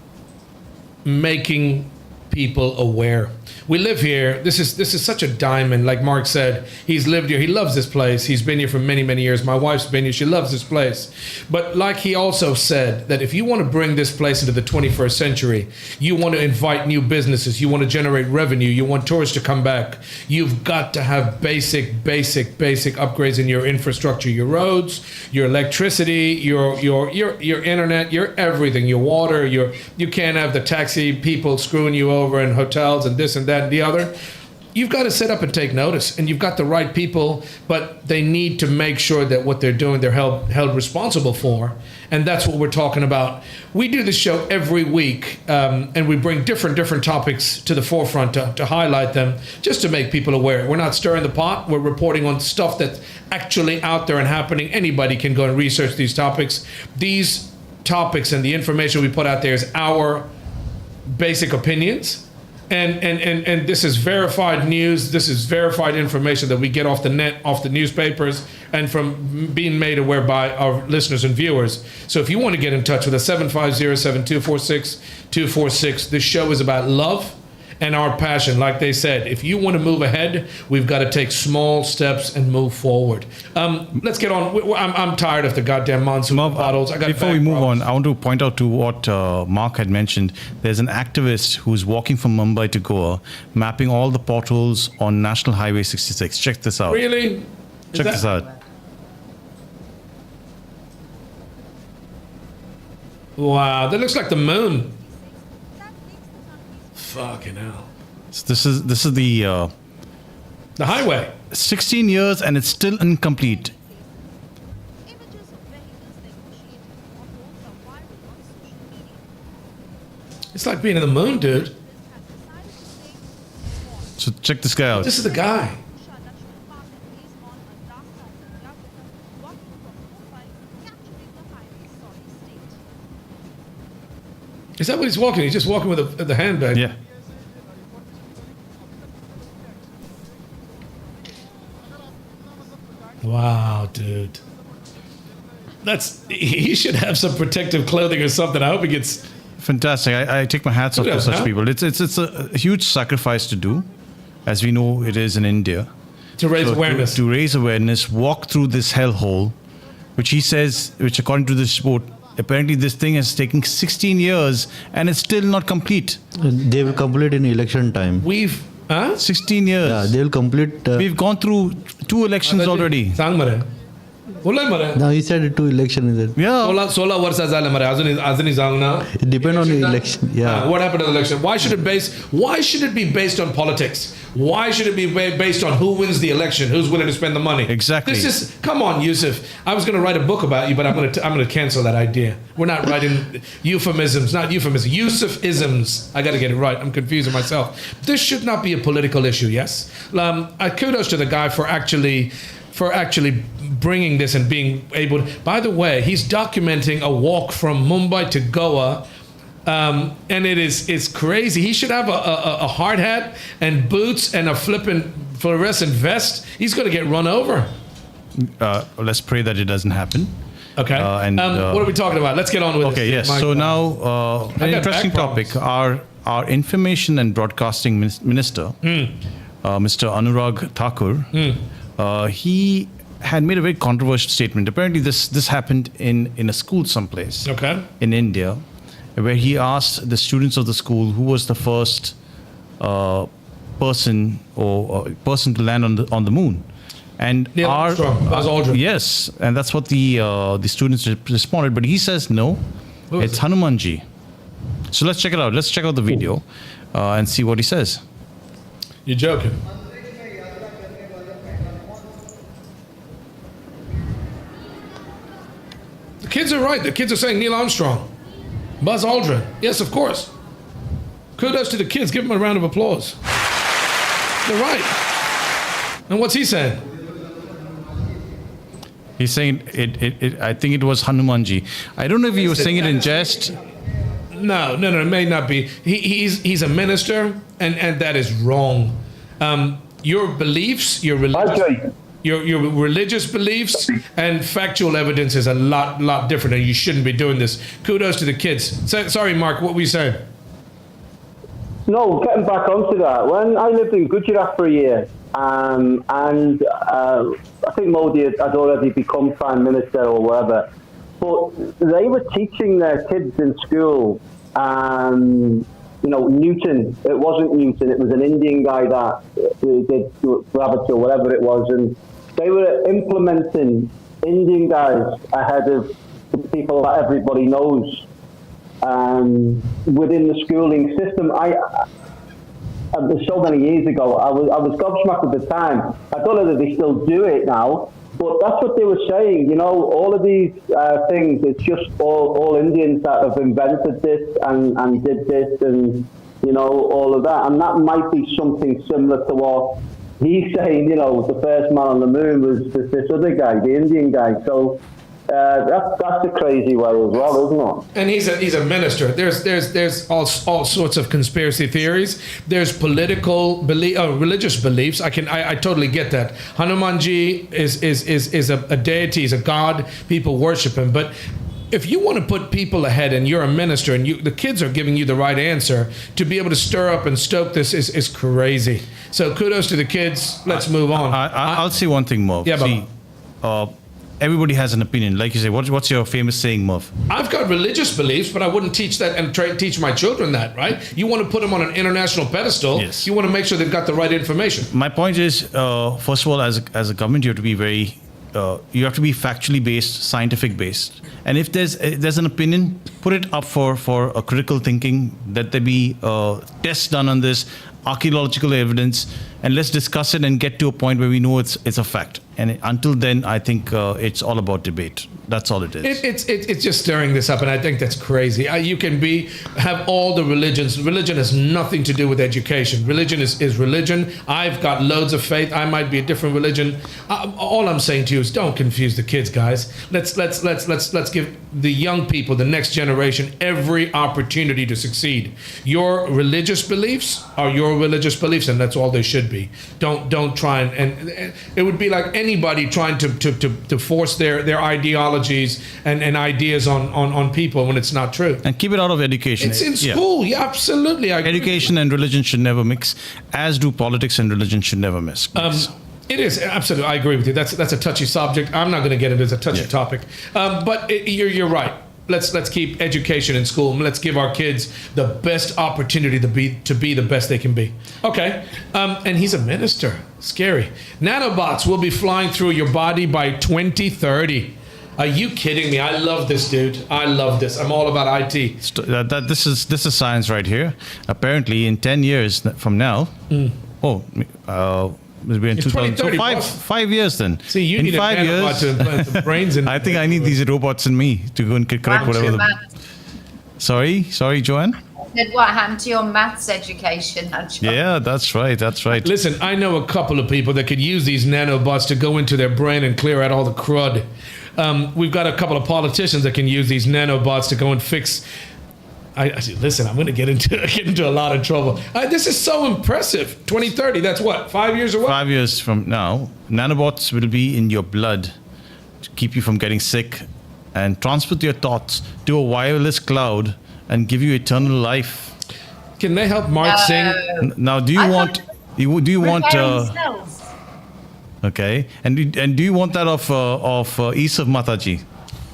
making people aware. We live here. This is such a diamond. Like Mark said, he's lived here. He loves this place. He's been here for many, many years. My wife's been here. She loves this place. But like he also said, that if you want to bring this place into the 21st century, you want to invite new businesses, you want to generate revenue, you want tourists to come back, you've got to have basic upgrades in your infrastructure, your roads, your electricity, your internet, your everything, your water. You can't have the taxi people screwing you over in hotels and this and that and the other. You've got to sit up and take notice, and you've got the right people, but they need to make sure that what they're doing, they're held responsible for. And that's what we're talking about. We do this show every week, and we bring different topics to the forefront to highlight them, just to make people aware. We're not stirring the pot. We're reporting on stuff that's actually out there and happening. Anybody can go and research these topics. These topics and the information we put out there is our basic opinions. And this is verified news. This is verified information that we get off the net, off the newspapers, and from being made aware by our listeners and viewers. So if you want to get in touch with us, 750-7246-246. This show is about love and our passion. Like they said, if you want to move ahead, we've got to take small steps and move forward. Let's get on. I'm tired of the goddamn monsoon bottles. Before we move on, I want to point out to what Mark had mentioned. There's an activist who's walking from Mumbai to Goa, mapping all the potholes on National Highway 66. Check this out. Really? Check this out. Wow, that looks like the moon. Fucking hell. This is the highway. 16 years and it's still incomplete. It's like being in the moon, dude. So check this guy out. This is the guy. Is that what he's walking? He's just walking with the handbag. Yeah. Wow, dude. He should have some protective clothing or something. I hope he gets. Fantastic. I take my hats off to such people. It's a huge sacrifice to do, as we know it is in India. To raise awareness. To raise awareness, walk through this hellhole, which according to this report, apparently this thing has taken 16 years and it's still not complete. They will complete in election time. 16 years. Yeah, they will complete. We've gone through 2 elections already. Now he said 2 election is it? Yeah. 16 वर्ष झाले मरे अजून सांगना. It depends on the election. Yeah. What happened to the election? Why should it be based on politics? Why should it be based on who wins the election? Who's willing to spend the money? Exactly. This is, come on, Yusuf. I was going to write a book about you, but I'm going to cancel that idea. We're not writing euphemisms, not euphemisms, Yusuf-isms. I got to get it right. I'm confusing myself. This should not be a political issue. Yes. Kudos to the guy for actually bringing this and being able to, by the way, he's documenting a walk from Mumbai to Goa. And it's crazy. He should have a hard hat and boots and a flippin' fluorescent vest. He's going to get run over. Let's pray that it doesn't happen. Okay. What are we talking about? Let's get on with it. Okay, yes. So now, an interesting topic. Our information and broadcasting minister, Mr. Anurag Thakur, he had made a very controversial statement. Apparently, this happened in a school someplace in India, where he asked the students of the school who was the first person to land on the moon. And Neil Armstrong, Buzz Aldrin. Yes, and that's what the students responded. But he says no, it's Hanuman Ji. So let's check it out. Let's check out the video and see what he says. You're joking. The kids are right. The kids are saying Neil Armstrong. Buzz Aldrin. Yes, of course. Kudos to the kids. Give them a round of applause. They're right. And what's he saying? He's saying I think it was Hanuman Ji. I don't know if he was saying it in jest. No, it may not be. He's a minister, and that is wrong. Your beliefs, your religious beliefs and factual evidence is a lot different, and you shouldn't be doing this. Kudos to the kids. Sorry, Mark, what were you saying? No, getting back onto that. When I lived in Gujarat for a year, and I think Modi had already become Prime Minister or whatever, but they were teaching their kids in school, Newton. It wasn't Newton, it was an Indian guy that did gravity or whatever it was, and they were implementing Indian guys ahead of the people that everybody knows within the schooling system. So many years ago, I was gobsmacked at the time. I don't know that they still do it now, but that's what they were saying. All of these things, it's just all Indians that have invented this and did this and, all of that. And that might be something similar to what he's saying, the first man on the moon was this other guy, the Indian guy. So that's a crazy way as well, isn't it? And he's a minister. There's all sorts of conspiracy theories. There's political religious beliefs. I totally get that. Hanuman Ji is a deity, he's a god. People worship him. But if you want to put people ahead and you're a minister and the kids are giving you the right answer, to be able to stir up and stoke this is crazy. So kudos to the kids. Let's move on. I'll say one thing, Merv. Yeah, see, everybody has an opinion. Like you say, what's your famous saying, Merv? I've got religious beliefs, but I wouldn't teach that and teach my children that, right? You want to put them on an international pedestal. Yes. You want to make sure they've got the right information. My point is, first of all, as a government, you have to be you have to be factually based, scientific based. And if there's an opinion, put it up for a critical thinking, that there be tests done on this, archaeological evidence, and let's discuss it and get to a point where we know it's a fact. And until then, I think it's all about debate. That's all it is. It's just stirring this up, and I think that's crazy. You can have all the religions. Religion has nothing to do with education. Religion is religion. I've got loads of faith. I might be a different religion. All I'm saying to you is don't confuse the kids, guys. Let's give the young people, the next generation, every opportunity to succeed. Your religious beliefs are your religious beliefs, and that's all they should be. Don't try and it would be like anybody trying to force their ideologies and ideas on people when it's not true. And keep it out of education. It's in school. Yeah, absolutely. I agree. Education and religion should never mix, as do politics and religion should never mix. It is absolutely. I agree with you. That's a touchy subject. I'm not going to get into it. It's a touchy topic. But you're right. Let's keep education in school. Let's give our kids the best opportunity to be the best they can be. Okay. And he's a minister. Scary. Nanobots will be flying through your body by 2030. Are you kidding me? I love this, dude. I love this. I'm all about IT. This is science right here. Apparently, in 10 years from now, we're in 2000. So 5 years then. See, you in need 5 a years, nanobot to implant some brains in. I think I need these robots in me to go and correct whatever. Sorry, Joanne. Said what happened to your maths education? Yeah, that's right. Listen, I know a couple of people that could use these nanobots to go into their brain and clear out all the crud. We've got a couple of politicians that can use these nanobots to go and fix. Listen, I'm going to get into a lot of trouble. This is so impressive. 2030, that's what, 5 years away? 5 years from now, nanobots will be in your blood to keep you from getting sick and transfer your thoughts to a wireless cloud and give you eternal life. Can they help Mark sing? Now, do you want? Okay, and do you want that of Isaf Mataji?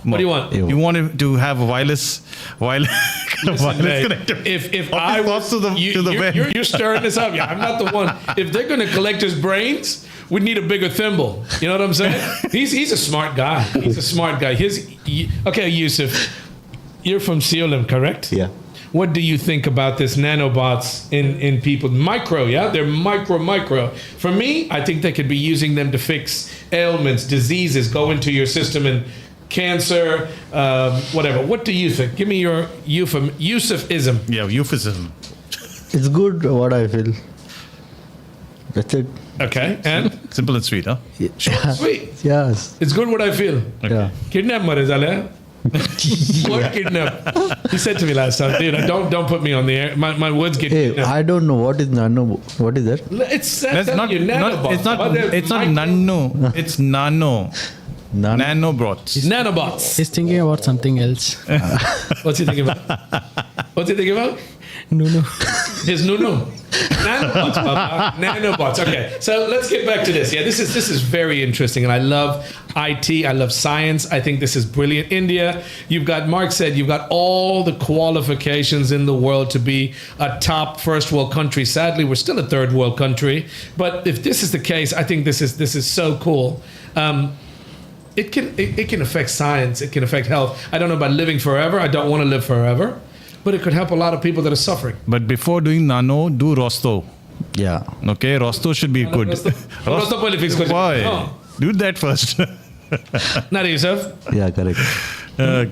What do you want? You want him to have a wireless connector. If I was you're stirring this up. Yeah, I'm not the one. If they're going to collect his brains, we need a bigger thimble. You know what I'm saying? He's a smart guy. Okay, Yusuf, you're from Seolim, correct? Yeah. What do you think about this nanobots in people? Micro, yeah? They're micro. For me, I think they could be using them to fix ailments, diseases, go into your system and cancer, whatever. What do you think? Give me your Yusufism. Yeah, euphemism. It's good what I feel. That's it. Okay, and? Simple and sweet, huh? Yeah. Sweet. Yes. It's good what I feel. Okay. Yeah. Kidnap Marizale. What kidnap? He said to me last time, dude, don't put me on the air. My words get Hey, kidnapped. I don't know what is nano. What is that? It's It's not nano. It's nano. Nano. Nanobots. Nanobots. He's thinking about something else. What's he thinking about? No. His no. Nanobots, Papa. Nanobots. Okay, so let's get back to this. Yeah, this is very interesting, and I love IT. I love science. I think this is brilliant. India, Mark said, you've got all the qualifications in the world to be a top first world country. Sadly, we're still a third world country. But if this is the case, I think this is so cool. It can affect science. It can affect health. I don't know about living forever. I don't want to live forever. But it could help a lot of people that are suffering. But before doing nano, do Rosto. Yeah. Okay, Rosto should be good. Rosto pode fix coisa. Why? No. Do that first. Not yourself. Yeah, correct.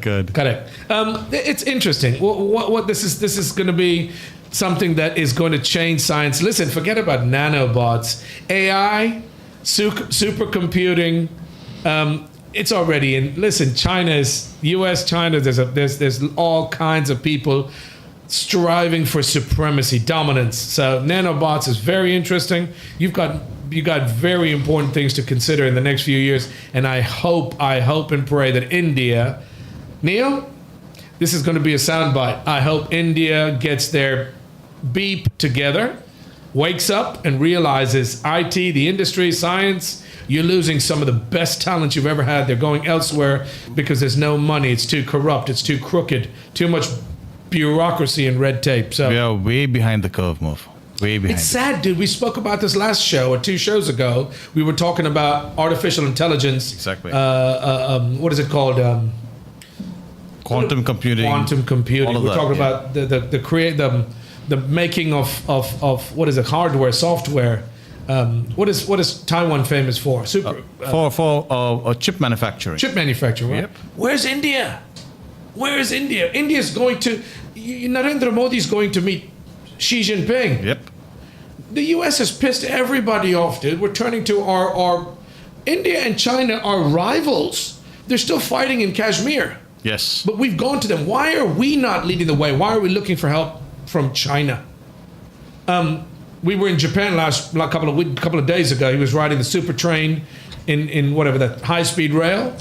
Good. Correct. It's interesting. What this is going to be something that is going to change science. Listen, forget about nanobots, AI, supercomputing. It's already in. Listen, U.S., China. There's all kinds of people striving for supremacy, dominance. So nanobots is very interesting. You got very important things to consider in the next few years, and I hope and pray that India, Neil, this is going to be a soundbite. I hope India gets their beep together, wakes up and realizes IT, the industry, science. You're losing some of the best talent you've ever had. They're going elsewhere because there's no money. It's too corrupt. It's too crooked. Too much bureaucracy and red tape. So we are way behind the curve, Merv. Way behind. It's sad, dude. We spoke about this last show or 2 shows ago. We were talking about artificial intelligence. Exactly. What is it called? Quantum computing. Quantum computing. All of We're that, talking yeah. about the making of what is it? Hardware, software. What is Taiwan famous for? For chip manufacturing. Chip manufacturing, right? Yep. Where's India? Where is India? India's going to... Narendra Modi's going to meet Xi Jinping. Yep. The U.S. has pissed everybody off, dude. We're turning to our... India and China are rivals. They're still fighting in Kashmir. Yes. But we've gone to them. Why are we not leading the way? Why are we looking for help from China? we were in Japan couple of days ago. He was riding the super train in whatever that high-speed rail.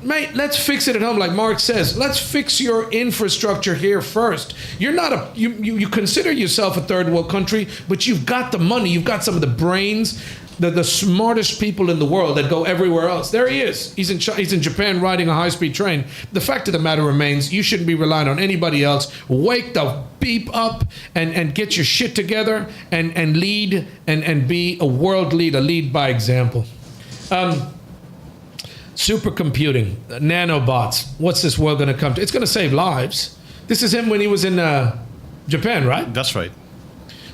Mate, let's fix it at home, like Mark says. Let's fix your infrastructure here first. You're not you consider yourself a third world country, but you've got the money, you've got some of the brains, the smartest people in the world that go everywhere else. There he is. He's in Japan riding a high-speed train. The fact of the matter remains, you shouldn't be relying on anybody else. Wake the beep up and get your shit together and lead and be a world leader. Lead by example. Supercomputing, nanobots. What's this world going to come to? It's going to save lives. This is him when he was in Japan, right? That's right.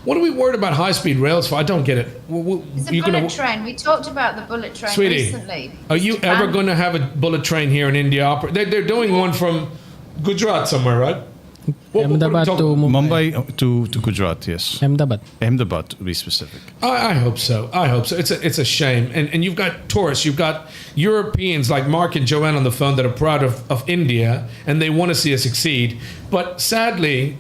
What are we worried about high-speed rails for? I don't get it. It's a bullet train. We talked about the bullet train Sweetie, recently. are you ever going to have a bullet train here in India? They're doing one from Gujarat somewhere, right? Ahmedabad to Mumbai to Gujarat, yes. Ahmedabad, to be specific. I hope so. It's a shame. And you've got tourists, you've got Europeans like Mark and Joanne on the phone that are proud of India, and they want to see us succeed. But sadly,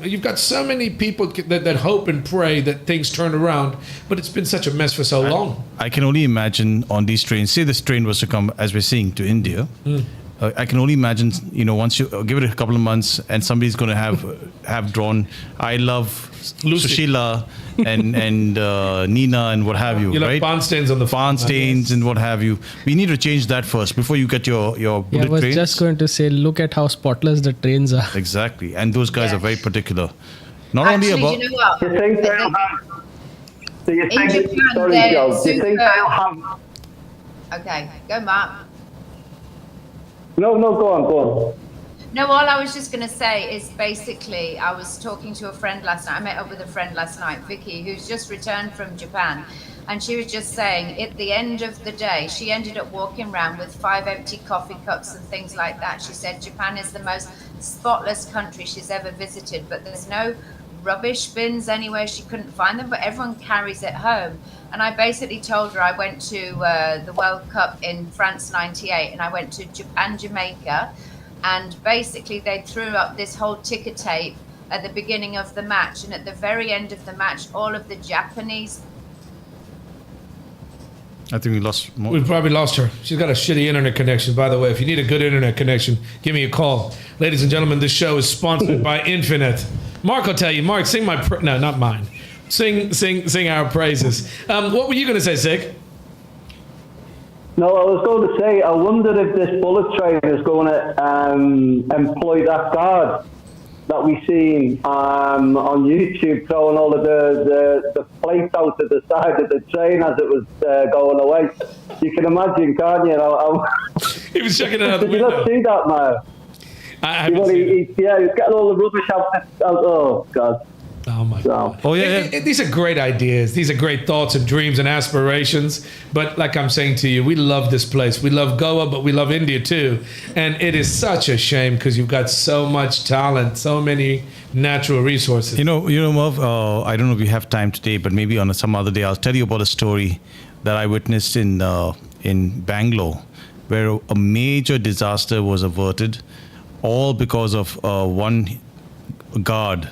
you've got so many people that hope and pray that things turn around, but it's been such a mess for so long. I can only imagine on these trains, say this train was to come, as we're seeing, to India, I can only imagine, once you give it a couple of months and somebody's going to have drawn I love Lucy. Sushila and Nina and what have you, right? Barn stains on the barn stains and what have you. We need to change that first before you get your bullet trains. I was just going to say, look at how spotless the trains are. Exactly. And those guys are very particular. Not Actually, only about... you know what? You think they'll have... Do you think... In Japan, Sorry, Joe. Do you think they'll have... Okay, go Mark. No, go on. No, all I was just going to say is basically I was talking to a friend last night. I met up with a friend last night, Vicky, who's just returned from Japan. And she was just saying at the end of the day, she ended up walking around with 5 empty coffee cups and things like that. She said Japan is the most spotless country she's ever visited, but there's no rubbish bins anywhere. She couldn't find them, but everyone carries it home. And I basically told her I went to the World Cup in France 98 and I went to Japan, Jamaica, and basically they threw up this whole ticker tape at the beginning of the match, and at the very end of the match all of the Japanese... I think we lost more. We've probably lost her. She's got a shitty internet connection, by the way. If you need a good internet connection, give me a call. Ladies and gentlemen, this show is sponsored by Infinite. Mark will tell you. Mark, sing my... No, not mine. Sing our praises. What were you going to say, Sig? No, I was going to say, I wonder if this bullet train is going to employ that guard that we seen on YouTube throwing all of the plates out to the side of the train as it was going away. You can imagine, can't you? He was checking it out the window. Did you not see that, man? I haven't seen it. He's getting all the rubbish out. Oh, God. Oh my God! Oh yeah. These are great ideas. These are great thoughts and dreams and aspirations. But like I'm saying to you, we love this place. We love Goa, but we love India too. And it is such a shame because you've got so much talent, so many natural resources. You know, Merv. I don't know if we have time today, but maybe on some other day, I'll tell you about a story that I witnessed in Bangalore, where a major disaster was averted, all because of one guard.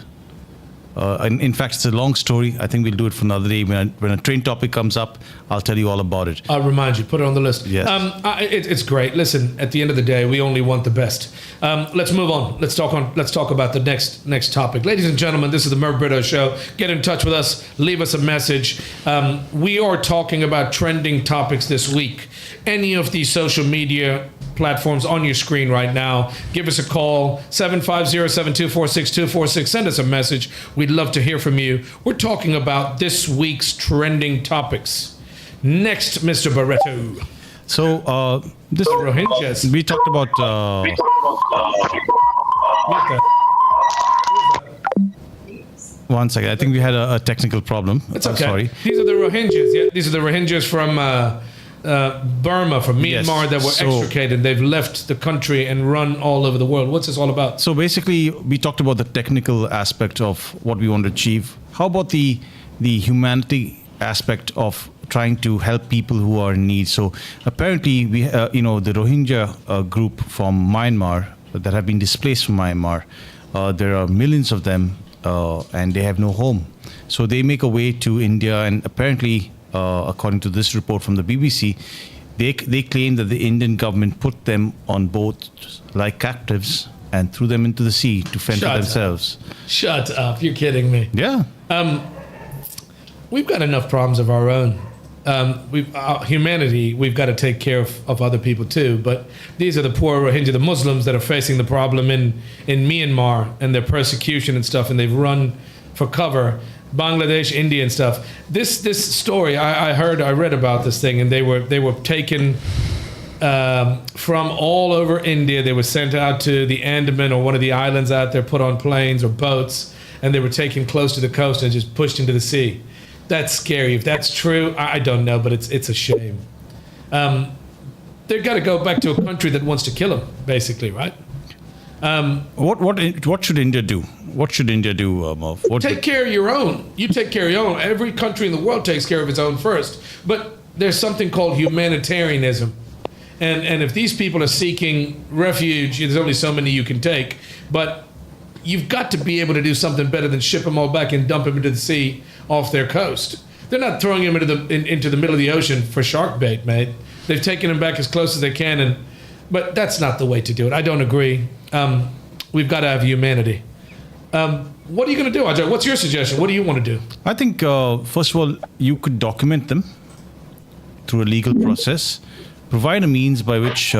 In fact, it's a long story. I think we'll do it for another day. When a train topic comes up, I'll tell you all about it. I'll remind you. Put it on the list. Yes. It's great. Listen, at the end of the day, we only want the best. Let's move on. Let's talk about the next topic. Ladies and gentlemen, this is the Merv Brito Show. Get in touch with us. Leave us a message. We are talking about trending topics this week. Any of these social media platforms on your screen right now. Give us a call, 750-724-6246. Send us a message. We'd love to hear from you. We're talking about this week's trending topics. Next, Mr. Barreto. So, this Rohingyas. We talked about... One second. I think we had a technical problem. It's okay. Sorry. These are the Rohingyas. Yeah, these are the Rohingyas from Burma, from Myanmar, that were extricated. They've left the country and run all over the world. What's this all about? So basically, we talked about the technical aspect of what we want to achieve. How about the humanity aspect of trying to help people who are in need? So apparently, we the Rohingya group from Myanmar that have been displaced from Myanmar. There are millions of them. and they have no home. So they make a way to India, and apparently, according to this report from the BBC, they claim that the Indian government put them on boats like captives and threw them into the sea to fend for themselves. Shut up! You're kidding me. Yeah. We've got enough problems of our own. Humanity, we've got to take care of other people too. But these are the poor Rohingya, the Muslims that are facing the problem in Myanmar and their persecution and stuff, and they've run for cover. Bangladesh, India, and stuff. This story, I read about this thing, and they were taken from all over India. They were sent out to the Andaman or one of the islands out there, put on planes or boats, and they were taken close to the coast and just pushed into the sea. That's scary. If that's true, I don't know, but it's a shame. They've got to go back to a country that wants to kill them, basically, right? What should India do? What should India do, Merv? Take care of your own. You take care of your own. Every country in the world takes care of its own first. But there's something called humanitarianism. And if these people are seeking refuge, there's only so many you can take. But you've got to be able to do something better than ship them all back and dump them into the sea off their coast. They're not throwing them into the middle of the ocean for shark bait, mate. They've taken them back as close as they can. But that's not the way to do it. I don't agree. We've got to have humanity. What are you going to do, Ajay? What's your suggestion? What do you want to do? I think, first of all, you could document them through a legal process, provide a means by which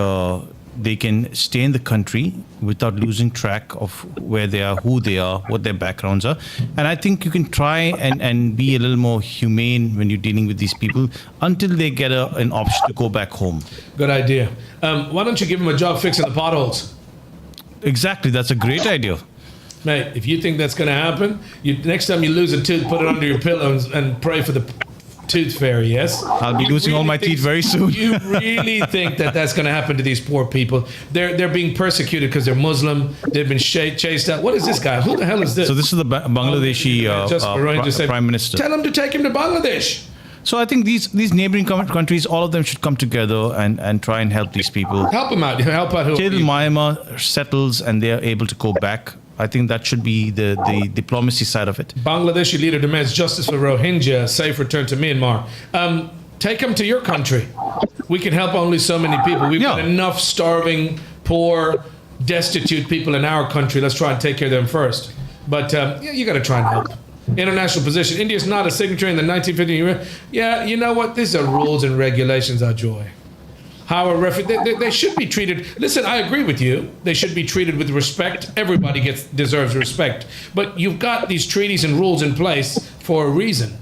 they can stay in the country without losing track of where they are, who they are, what their backgrounds are. And I think you can try and be a little more humane when you're dealing with these people until they get an option to go back home. Good idea. Why don't you give them a job fixing the potholes? Exactly. That's a great idea. Mate, if you think that's going to happen, next time you lose a tooth, put it under your pillow and pray for the tooth fairy, yes? I'll be losing all my teeth very soon. You really think that that's going to happen to these poor people? They're being persecuted because they're Muslim. They've been chased out. What is this guy? Who the hell is this? So this is the Bangladeshi Prime Minister. Tell him to take him to Bangladesh. So I think these neighboring countries, all of them should come together and try and help these people. Help them out. Help out. Till Myanmar settles and they are able to go back. I think that should be the diplomacy side of it. Bangladeshi leader demands justice for Rohingya, safe return to Myanmar. Take them to your country. We can help only so many people. We've got enough starving, poor, destitute people in our country. Let's try and take care of them first. But you got to try and help. International position. India is not a signatory in the 1950. Yeah, you know what? These are rules and regulations, our joy. How they should be treated. Listen, I agree with you. They should be treated with respect. Everybody deserves respect. But you've got these treaties and rules in place for a reason.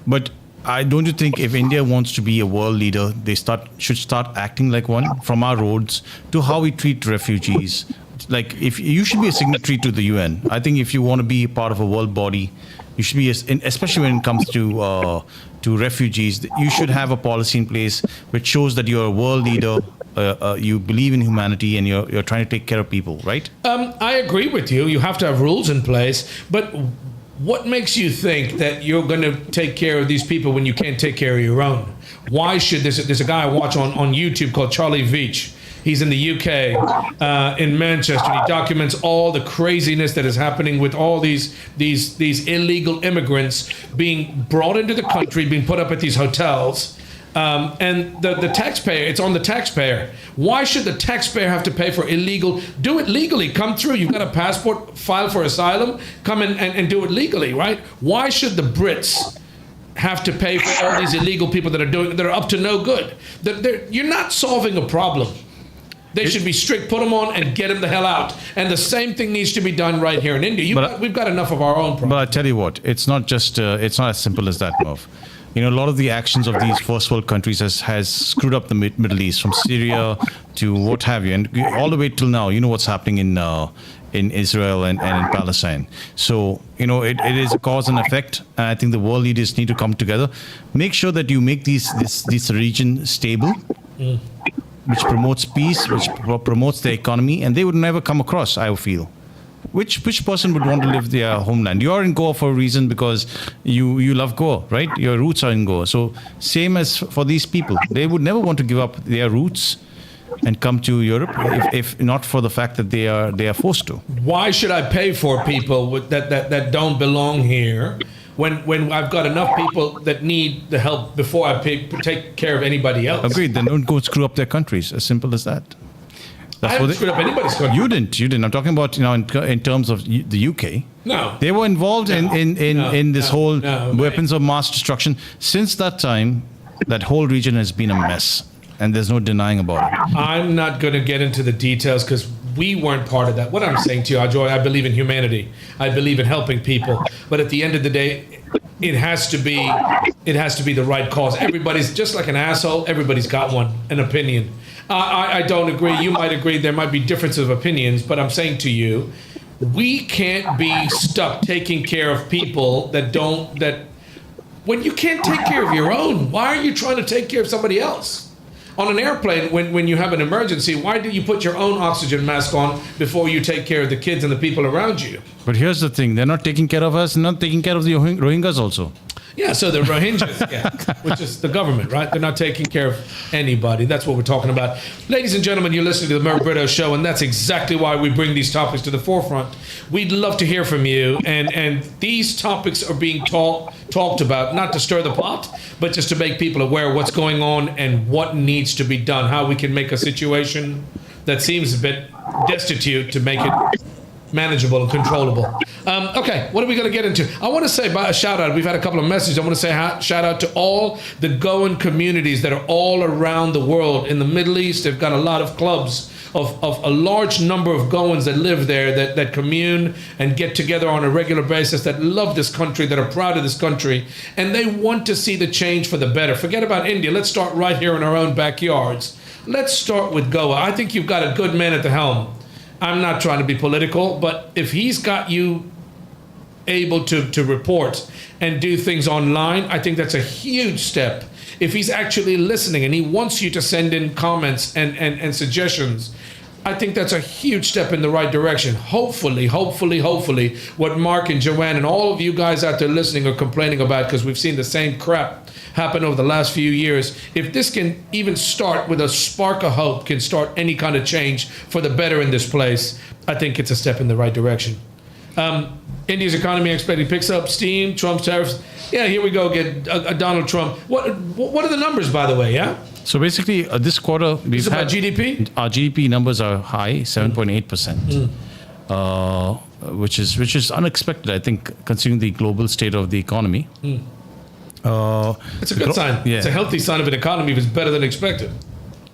But don't you think if India wants to be a world leader, they should start acting like one, from our roads to how we treat refugees? Like, if you should be a signatory to the UN. I think if you want to be a part of a world body, you should be, especially when it comes to refugees, you should have a policy in place which shows that you're a world leader, you believe in humanity, and you're trying to take care of people, right? I agree with you. You have to have rules in place, but what makes you think that you're going to take care of these people when you can't take care of your own? Why should there's a guy I watch on YouTube called Charlie Veitch. He's in the UK, in Manchester. He documents all the craziness that is happening with all these illegal immigrants being brought into the country, being put up at these hotels. And the taxpayer, it's on the taxpayer. Why should the taxpayer have to pay for illegal? Do it legally. Come through. You've got a passport, file for asylum. Come in and do it legally, right? Why should the Brits have to pay for all these illegal people that are up to no good? You're not solving a problem. They should be strict, put them on, and get them the hell out. And the same thing needs to be done right here in India. We've got enough of our own problems. But I tell you what, it's not as simple as that, Merv. You know, a lot of the actions of these first world countries has screwed up the Middle East, from Syria to what have you, and all the way till now. You know what's happening in Israel and in Palestine. So, you know, it is a cause and effect. And I think the world leaders need to come together, make sure that you make this region stable. Which promotes peace, which promotes the economy, and they would never come across, I feel. Which person would want to live their homeland? You're in Goa for a reason because you love Goa, right? Your roots are in Goa. So same as for these people. They would never want to give up their roots and come to Europe, if not for the fact that they are forced to. Why should I pay for people that don't belong here when I've got enough people that need the help before I take care of anybody else? Agreed. Then don't go screw up their countries. As simple as that. I haven't screwed up anybody's country. You didn't. I'm talking about in terms of the UK. No. They were involved in this whole weapons of mass destruction. Since that time, that whole region has been a mess. And there's no denying about it. I'm not going to get into the details because we weren't part of that. What I'm saying to you, Ajoy, I believe in humanity. I believe in helping people. But at the end of the day, it has to be the right cause. Everybody's just like an asshole. Everybody's got an opinion. I don't agree. You might agree. There might be differences of opinions. But I'm saying to you, we can't be stuck taking care of people when you can't take care of your own, why are you trying to take care of somebody else? On an airplane, when you have an emergency, why do you put your own oxygen mask on before you take care of the kids and the people around you? But here's the thing. They're not taking care of us, not taking care of the Rohingyas also. Yeah, so the Rohingyas, which is the government, right? They're not taking care of anybody. That's what we're talking about. Ladies and gentlemen, you're listening to the Merv Brito Show, and that's exactly why we bring these topics to the forefront. We'd love to hear from you, and these topics are being talked about, not to stir the pot, but just to make people aware of what's going on and what needs to be done, how we can make a situation that seems a bit destitute to make it manageable and controllable. Okay, what are we going to get into? I want to say a shout out. We've had a couple of messages. I want to say shout out to all the Goan communities that are all around the world. In the Middle East, they've got a lot of clubs of a large number of Goans that live there, that commune and get together on a regular basis, that love this country, that are proud of this country, and they want to see the change for the better. Forget about India. Let's start right here in our own backyards. Let's start with Goa. I think you've got a good man at the helm. I'm not trying to be political, but if he's got you able to report and do things online, I think that's a huge step. If he's actually listening and he wants you to send in comments and suggestions, I think that's a huge step in the right direction. Hopefully, what Mark and Joanne and all of you guys out there listening are complaining about, because we've seen the same crap happen over the last few years. If this can even start with a spark of hope, can start any kind of change for the better in this place, I think it's a step in the right direction. India's economy expected picks up steam, Trump's tariffs. Yeah, here we go again, Donald Trump. What are the numbers, by the way, yeah? So basically, this quarter, we've had... about GDP? Our GDP numbers are high, 7.8%, which is unexpected, I think, considering the global state of the economy. It's a good sign. Yeah. It's a healthy sign of an economy if it's better than expected.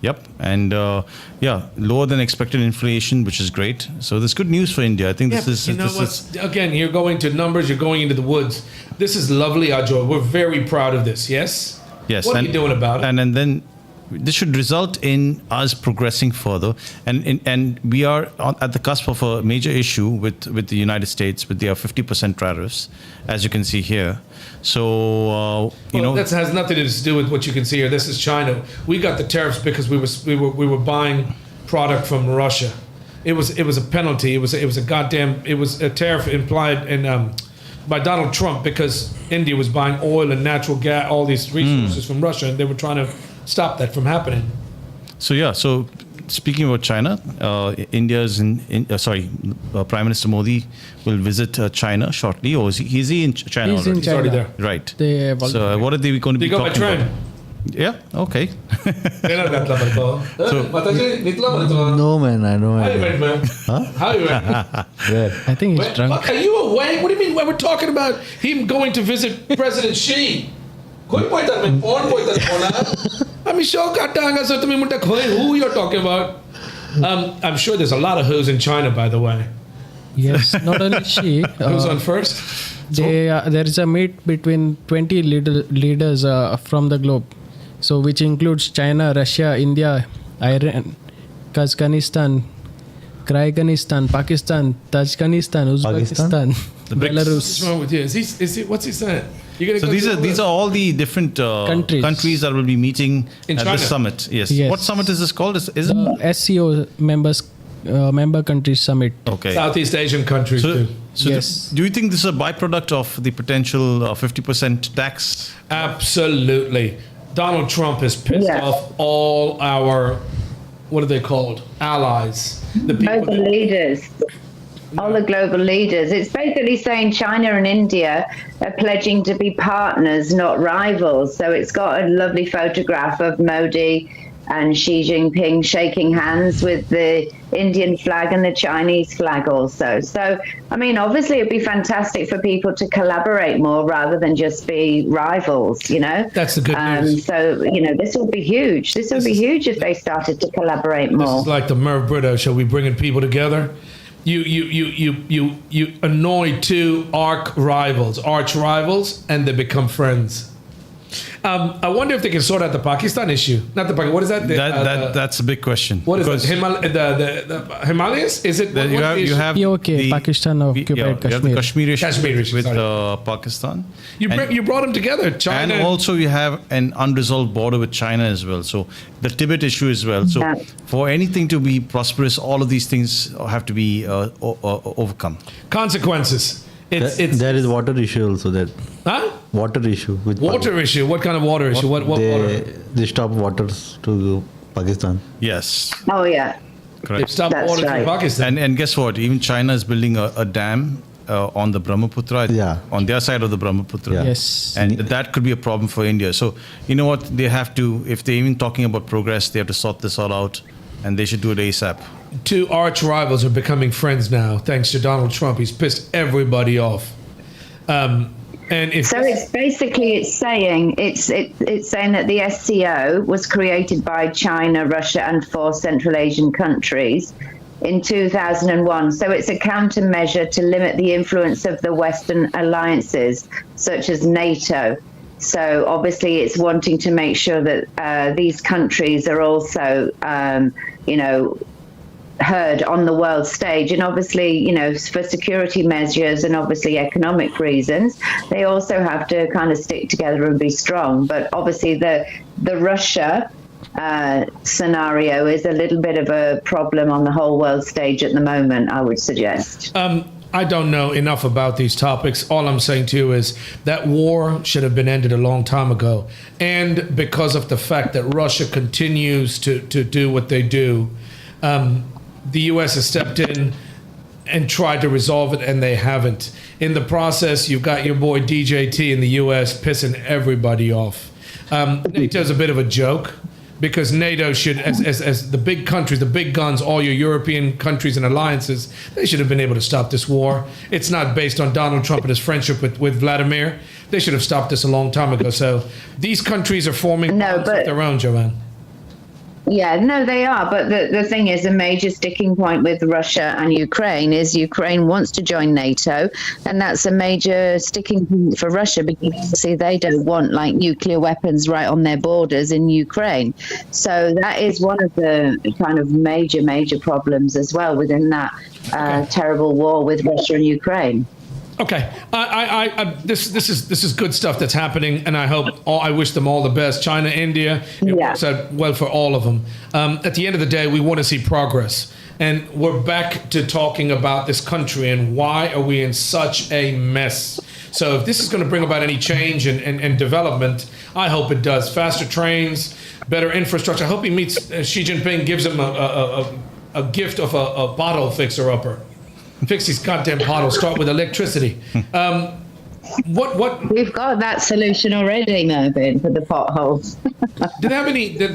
Yep. And lower than expected inflation, which is great. So there's good news for India. I think this is... Again, you're going to numbers, you're going into the woods. This is lovely, Ajoy. We're very proud of this, yes? Yes. What are you doing about it? And then this should result in us progressing further. And we are at the cusp of a major issue with the United States, with their 50% tariffs, as you can see here. So, that has nothing to do with what you can see here. This is China. We got the tariffs because we were buying product from Russia. It was a penalty. It was a tariff implied by Donald Trump because India was buying oil and natural gas, all these resources from Russia, and they were trying to stop that from happening. So speaking about China, India's Prime Minister Modi will visit China shortly. Or is he in China He's already? in China. He's already there. Right. So what are they going to be talking about? They go by train. Yeah. Okay. No, man, I don't How you know. went, man? Huh? How you went? Where? I think he's drunk. Are you awake? What do you mean? We're talking about him going to visit President Xi. Who you're talking about? I'm sure there's a lot of who's in China, by the way. Yes, not only she. Who's on first? There is a meet between 20 leaders from the globe, so which includes China, Russia, India, Iran, Kazakhstan, Kyrgyzstan, Pakistan, Tajikistan, Uzbekistan, Belarus. What's wrong with you? What's he saying? So these are all the different countries that will be meeting in at China. this summit. Yes. Yes. What summit is this called? Is it? SCO member countries summit. Okay. Southeast Asian countries too. So Yes. do you think this is a byproduct of the potential 50% tax? Absolutely. Donald Trump has pissed off all our what are they called? Allies. The people Global leaders. All the global leaders. It's basically saying China and India are pledging to be partners, not rivals. So it's got a lovely photograph of Modi and Xi Jinping shaking hands with the Indian flag and the Chinese flag also. So, I mean, obviously it'd be fantastic for people to collaborate more rather than just be rivals, you know? That's the good news. So, you know, this will be huge. This will be huge if they started to collaborate more. This is like the Merv Brito show. We bringing people together. You annoy two arch rivals, and they become friends. I wonder if they can sort out the Pakistan issue. Not the Pakistan. What is that? That's a big question. What is it? The Himalayas? Is it? You have POK, Pakistan occupied You have the Kashmir. Kashmir issue with sorry. Pakistan. You brought them together, China. And also you have an unresolved border with China as well. So the Tibet issue as well. So Yeah. for anything to be prosperous, all of these things have to be overcome. Consequences. It's there is water issue also. That huh? water issue with Water issue. What kind of water issue? What water? they stop waters to Pakistan. Yes, Oh, yeah. They correct. stop That's water right. from Pakistan. And guess what? Even China is building a dam on the Brahmaputra. Yeah. On their side of the Brahmaputra. Yeah. Yes. And that could be a problem for India. So you know what? They have to, if they're even talking about progress, they have to sort this all out, and they should do it ASAP. Two arch rivals are becoming friends now, thanks to Donald Trump. He's pissed everybody off. And if So it's basically it's saying that the SCO was created by China, Russia, and 4 Central Asian countries in 2001. So it's a countermeasure to limit the influence of the Western alliances, such as NATO. So obviously, it's wanting to make sure that these countries are also, heard on the world stage. And obviously, for security measures and obviously economic reasons, they also have to kind of stick together and be strong. But obviously, the Russia scenario is a little bit of a problem on the whole world stage at the moment, I would suggest. I don't know enough about these topics. All I'm saying to you is that war should have been ended a long time ago. And because of the fact that Russia continues to do what they do, the U.S. has stepped in and tried to resolve it, and they haven't. In the process, you've got your boy DJT in the U.S. pissing everybody off. NATO's a bit of a joke, because NATO should, as the big countries, the big guns, all your European countries and alliances, they should have been able to stop this war. It's not based on Donald Trump and his friendship with Vladimir. They should have stopped this a long time ago. So these countries are forming bonds of their own, Joanne. Yeah, no, they are. But the thing is, a major sticking point with Russia and Ukraine is Ukraine wants to join NATO. And that's a major sticking point for Russia, because obviously they don't want like nuclear weapons right on their borders in Ukraine. So that is one of the kind of major problems as well within that terrible war with Russia and Ukraine. Okay, this is good stuff that's happening, and I wish them all the best. China, India, it works out well for all of them. At the end of the day, we want to see progress, and we're back to talking about this country and why are we in such a mess. So if this is going to bring about any change and development, I hope it does. Faster trains, better infrastructure. I hope he meets Xi Jinping, gives him a gift of a bottle fixer-upper. Fix these goddamn potholes. Start with electricity. What? We've got that solution already, Mervyn, for the potholes. Did they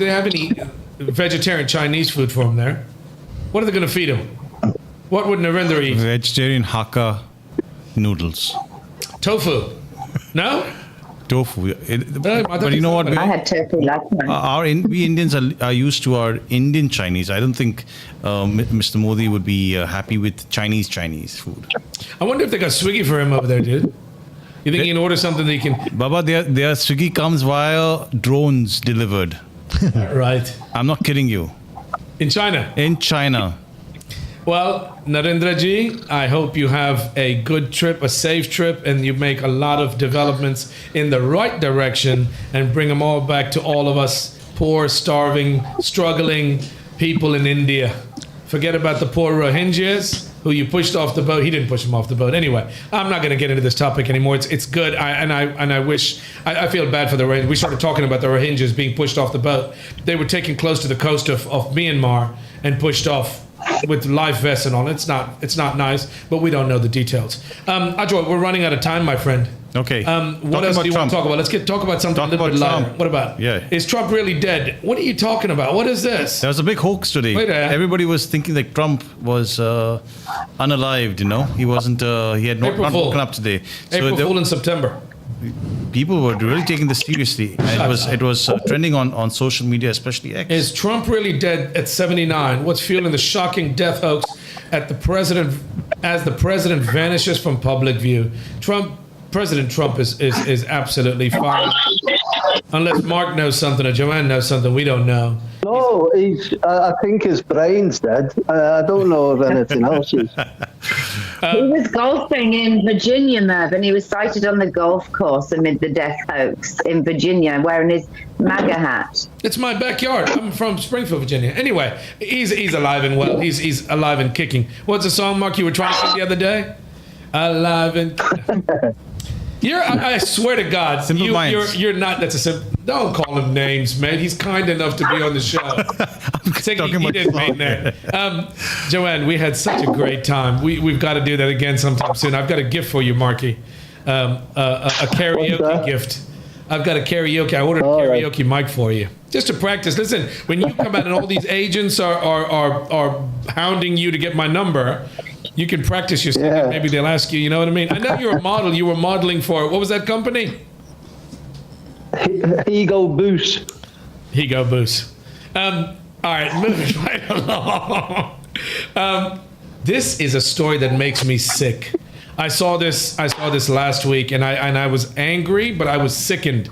have any vegetarian Chinese food for him there? What are they going to feed him? What would Narendra eat? Vegetarian Hakka noodles. Tofu? No. Tofu. But you know what? I had tofu last night. We Indians are used to our Indian Chinese. I don't think Mr. Modi would be happy with Chinese food. I wonder if they got Swiggy for him over there, dude. You think he can order something that he can... Baba, their Swiggy comes via drones delivered. Right. I'm not kidding you. In China? In China. Well, Narendra Ji, I hope you have a good trip, a safe trip, and you make a lot of developments in the right direction and bring them all back to all of us poor, starving, struggling people in India. Forget about the poor Rohingyas. who you pushed off the boat. He didn't push him off the boat. Anyway, I'm not going to get into this topic anymore. It's good. I feel bad for the Rohingyas. We started talking about the Rohingyas being pushed off the boat. They were taken close to the coast of Myanmar and pushed off with life vests and all. It's not nice, but we don't know the details. Ajoy, we're running out of time, my friend. Okay. What else do you want to talk about? Let's talk about something a little bit lighter. What about? Yeah. Is Trump really dead? What are you talking about? What is this? There was a big hoax today. Everybody was thinking that Trump was unalived. He wasn't. He had not woken up today. April Fool in September. People were really taking this seriously. And it was trending on social media, especially X. Is Trump really dead at 79? What's fueling the shocking death hoax as the president vanishes from public view? President Trump is absolutely fine. Unless Mark knows something or Joanne knows something we don't know. No, I think his brain's dead. I don't know if anything else is. He was golfing in Virginia, Merv, and he was sighted on the golf course amid the death hoax in Virginia, wearing his MAGA hat. It's my backyard. I'm from Springfield, Virginia. Anyway, he's alive and well. He's alive and kicking. What's the song, Mark, you were trying to sing the other day? Alive and I swear to God, Simple Minds. You're not. That's a simple. Don't call him names, man. He's kind enough to be on the show. He didn't mean that. Joanne, we had such a great time. We've got to do that again sometime soon. I've got a gift for you, Marky. A karaoke gift. I've got a karaoke. I ordered a karaoke mic for you just to practice. Listen, when you come out and all these agents are hounding you to get my number, you can practice your singing. Yeah. Maybe they'll ask you. You know what I mean? I know you're a model. You were modeling for, what was that company? Ego Boost. Ego Boost. All right, moving right along. This is a story that makes me sick. I saw this last week, and I was angry, but I was sickened.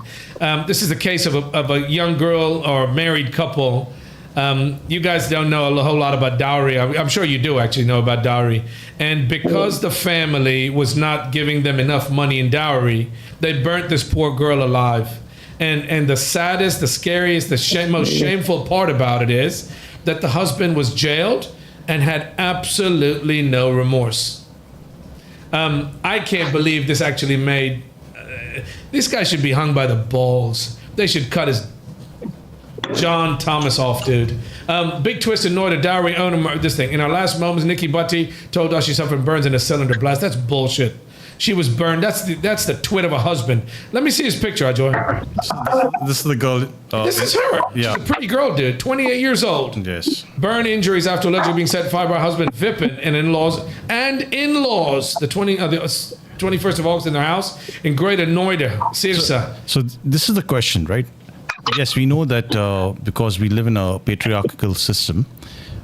This is the case of a young girl or a married couple. You guys don't know a whole lot about dowry. I'm sure you do actually know about dowry. And because the family was not giving them enough money in dowry, they burnt this poor girl alive. And the saddest, the scariest, the most shameful part about it is that the husband was jailed and had absolutely no remorse. I can't believe this actually made... this guy should be hung by the balls. They should cut his John Thomas off, dude. Big twist in Noida, dowry owner, this thing. In our last moments, Nikki Bhatti told us she suffered burns in a cylinder blast. That's bullshit. She was burned. That's the twit of a husband. Let me see his picture, Ajoy. This is the girl. This is her. Yeah. She's a pretty girl, dude. 28 years old. Yes. Burn injuries after allegedly being set fire by her husband, Vipin, and in-laws. The 21st of August in their house in Greater Noida, Sirsa. So this is the question, right? Yes, we know that because we live in a patriarchal system,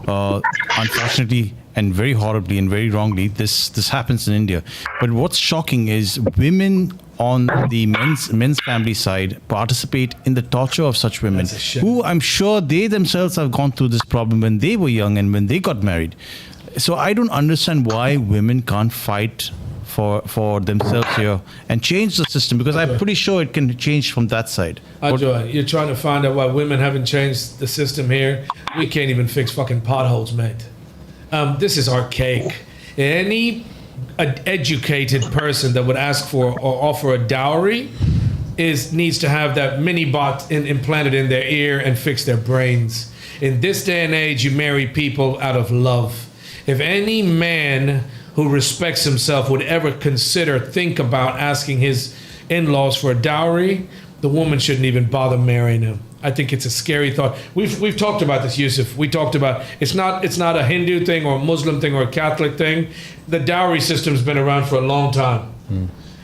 unfortunately and very horribly and very wrongly, this happens in India. But what's shocking is women on the men's family side participate in the torture of such women, who I'm sure they themselves have gone through this problem when they were young and when they got married. So I don't understand why women can't fight for themselves here and change the system, because I'm pretty sure it can change from that side. Ajoy, you're trying to find out why women haven't changed the system here. We can't even fix fucking potholes, mate. This is archaic. Any educated person that would ask for or offer a dowry needs to have that mini bot implanted in their ear and fix their brains. In this day and age, you marry people out of love. If any man who respects himself would ever think about asking his in-laws for a dowry, the woman shouldn't even bother marrying him. I think it's a scary thought. We've talked about this, Yusuf. We talked about it's not a Hindu thing or a Muslim thing or a Catholic thing. The dowry system's been around for a long time.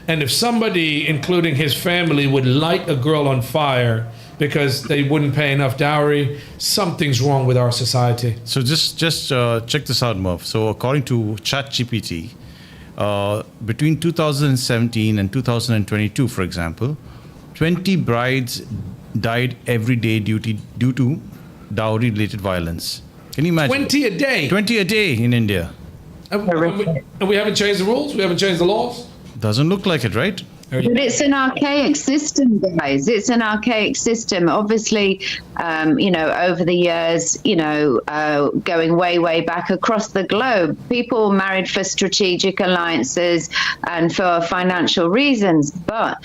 And if somebody, including his family, would light a girl on fire because they wouldn't pay enough dowry, something's wrong with our society. So just check this out, Merv. So according to ChatGPT, between 2017 and 2022, for example, 20 brides died every day due to dowry-related violence. Can you imagine? 20 a day? 20 a day in India. And we haven't changed the rules? We haven't changed the laws? Doesn't look like it, right? But it's an archaic system, guys. It's an archaic system. Obviously, over the years, going way back across the globe, people married for strategic alliances and for financial reasons. But